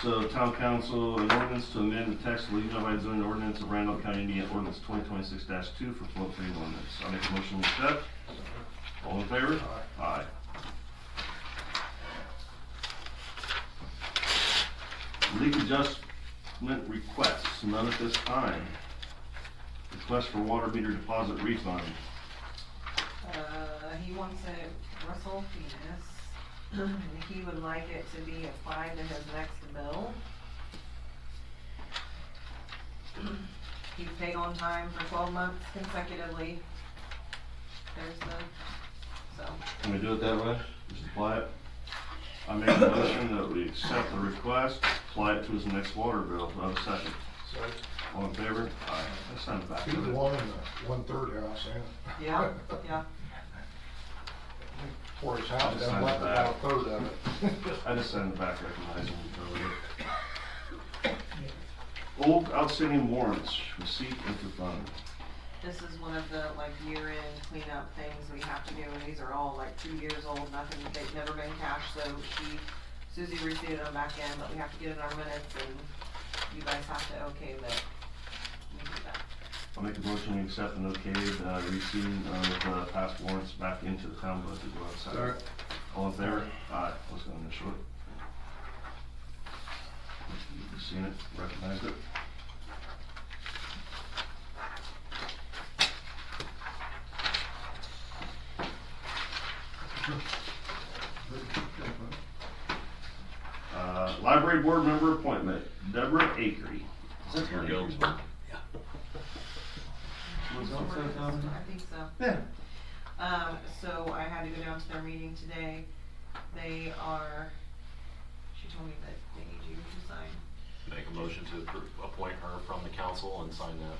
So town council, an ordinance to amend the text of the Unified Zoning Ordinance of Randolph County, Indiana, ordinance 2026-2 for floodplain ordinance. I make a motion to accept. All in favor? Aye. Leak adjustment requests, none at this time. Request for water meter deposit refund. He wants it Russell Venus. He would like it to be applied to his next bill. He's paid on time for 12 months consecutively. There's the, so. Can we do it that way? Just apply it? I make a motion that we accept the request, apply it to his next water bill. Do I have a second? All in favor? Aye. Let's send it back. He's the one in the 1/3 house, and Yeah, yeah. for his house, Just and sign left it about back. 1/3 of it. I just send it back recognizing we covered it. Old outstanding warrants, receipt into fund. This is one of the like year-end cleanup things we have to do, and these are all like 2 years old, nothing, they've never been cashed, so Susie received it on back end, but we have to get it in our minutes, and you guys have to okay that we do that. I'll make a motion we accept and okay the receipt of past warrants back into the town budget. Do I have a second? Alright. All in favor? Aye. I was gonna initial it. You've seen it, recognized it. Library board member appointment, Deborah Akery. Is that her name? I think so. Yeah. So I had to go down to their meeting today. They are, she told me that they need you to sign. Make a motion to appoint her from the council and sign that.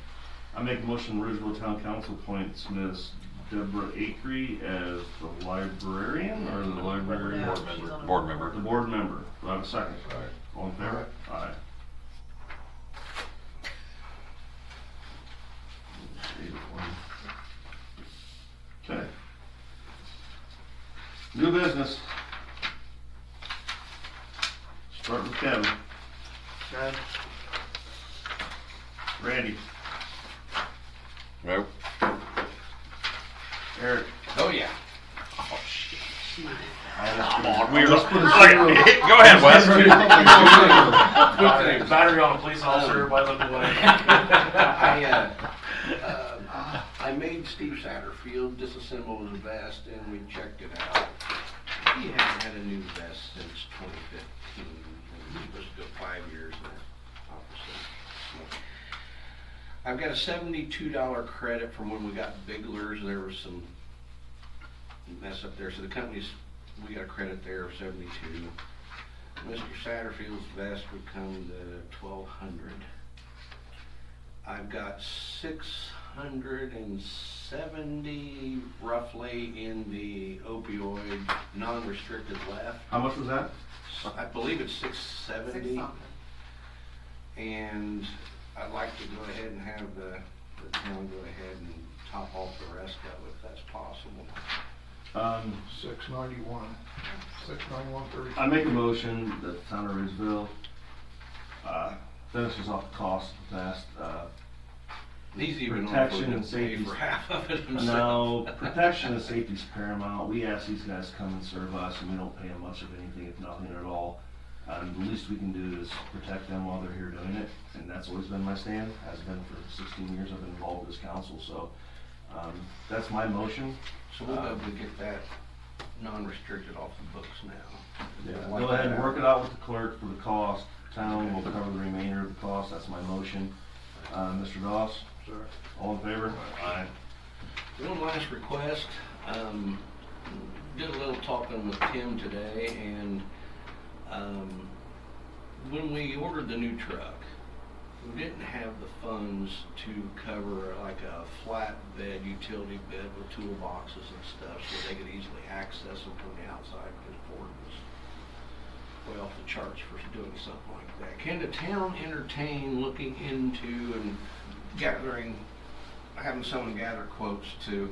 I make a motion Ridgeville Town Council appoints Miss Deborah Akery as the librarian or the library No, board she's member? on a Board member. The board member. Do I have a second? Right. All in favor? Aye. Okay. New business. Start with Kevin. None. Randy. Nope. Eric. Oh, yeah. Come on, we were. Let's put a Okay, zero. go ahead, Wes. Battery on a police officer, by the way. I made Steve Satterfield disassemble his vest and we checked it out. He hasn't had a new vest since 2015. And he's supposed to go 5 years in the opposite. I've got a $72 credit from when we got Bigler's. There was some mess up there. So the company's, we got a credit there of 72. Mr. Satterfield's vest would come to $1,200. I've got 670 roughly in the opioid non-restricted left. How much was that? I believe it's 670. 6 something. And I'd like to go ahead and have the town go ahead and top off the rest of it if that's possible. $691.30. I make a motion that the town of Ridgeville finishes off the cost of the past. He's even Protection offered and to pay safety. for half of it himself. No, protection and safety is paramount. We ask these guys to come and serve us, and we don't pay them much of anything, if nothing at all. The least we can do is protect them while they're here doing it, and that's always been my stand. Has been for 16 years I've been involved with this council, so that's my motion. So we'll be able to get that non-restricted off the books now. Yeah, go ahead and work it out with the clerk for the cost. Town will cover the remainder of the cost. That's my motion. Mr. Doss? Sir. All in favor? Aye. One last request, did a little talking with Tim today, and when we ordered the new truck, we didn't have the funds to cover like a flatbed utility bed with toolboxes and stuff so they could easily access them from the outside, because Ford was way off the charts for doing something like that. Can the town entertain looking into and having someone gather quotes to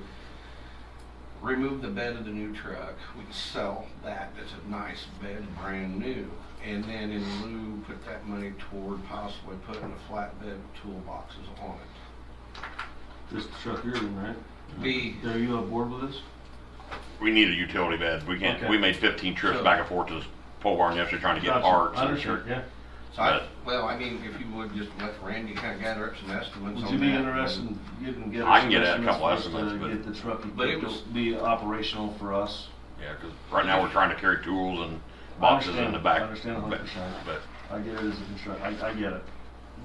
remove the bed of the new truck? We can sell that as a nice bed, brand new, and then in lieu put that money toward possibly putting a flatbed toolboxes on it. This truck here, right? Be Are you on board with this? We need a utility bed. We can't. Okay. We made 15 trips back and forth to the pole barn yesterday trying to get Gotcha. parts. Understood, yeah. so well, I mean, if you would just let Randy kind of gather up some estimates Would on you be that. interested in getting get I can get a couple for us estimates, to but- get the truck But it equipped was- to be operational for us? Yeah, because right now we're trying to carry tools and boxes in the back. I understand 100%. But I get it as a construct. I get it.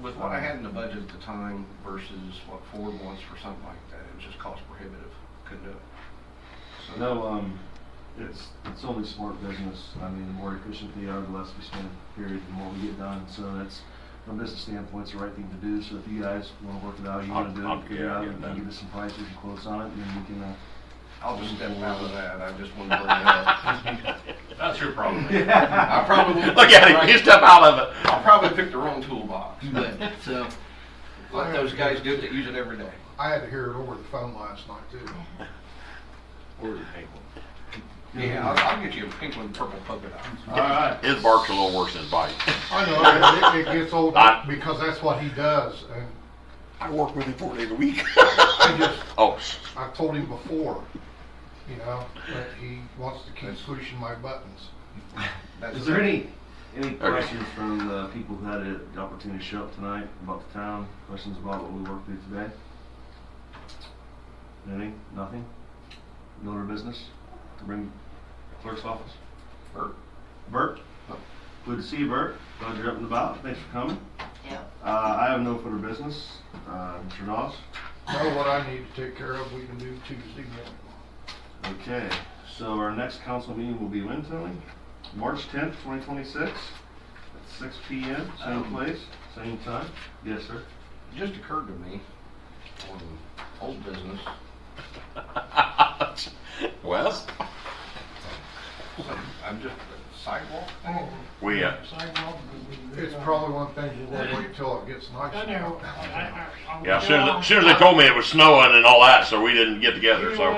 With what I had in the budget at the time versus what Ford wants for something like that, it was just cost prohibitive. Couldn't do it. So, No, it's only smart business. I mean, the more efficient they are, the less we spend, period, the more we get done. So that's, from a business standpoint, it's the right thing to do. So if you guys want to work it out, you want to do I'll- it, figure it yeah, out, get it and done. give us some prices and quotes on it, and then we can, I'll just step out of that. I just wanted to bring it up. That's your problem. I probably won't look pick at the him. right- You step out of it. I'll probably pick the wrong toolbox, but so let those guys do it that use it every day. I had to hear it over the phone last night too. Where's the pink one? Yeah, I'll get you a pink one, purple polka dots. all right. His bark's a little worse than his bite. I know, it gets old I- because that's what he does, and I work with him 4 days a week. I just, Oh, I told him before, you know, that he wants to keep pushing my buttons. That's Is there any questions from the people who had the opportunity to show up tonight about the town? Questions about what we worked through today? Anything? Nothing? No other business? To bring clerk's office? Bert? Bert? Good to see you, Bert. Glad you're up and about. Thanks for coming. Yep. I have no further business. Mr. Doss? Know what I need to take care of, we can do Tuesday morning. Okay, so our next council meeting will be when, Tony? March 10th, 2026, at 6 p.m., same place, same time? Yes, sir. It just occurred to me on old business. Wes? I'm just sidewalk. We Sidewalk. It's probably one thing we'll wait till it gets nice. I know. yeah. As soon as they told me it was snowing and all that, so we didn't get together. So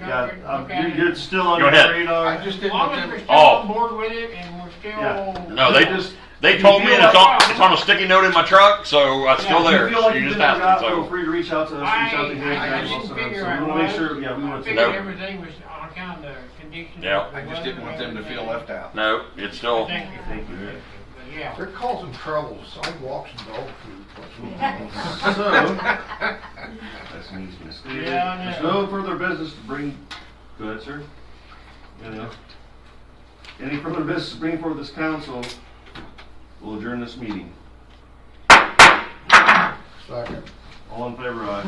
You're still on Go your ahead. radar. I just didn't As long want as them. we're still Oh. on board with it and we're still. Yeah. no, they told me and it's on a sticky note in my truck, so it's still If there. you feel like you you just didn't asked forgot, me, feel so free to reach out to us, reach out to him. I guys didn't also. figure So I we want to make was. sure, yeah, we I want to. figured Nope. everything was on account of the condition. Yeah. of the I just didn't want them to feel left out. no, it's still. Thank you. Thank you. But yeah. They're causing trouble, sidewalks and dog food. So, that's an easy mistake. Yeah, I There's know. no further business to bring. Go ahead, sir. Any further business to bring forward this council, we'll adjourn this meeting. Second. All in favor, aye.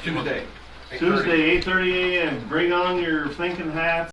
Tuesday. 8:30. Tuesday, 8:30 a.m. Bring on your thinking hats.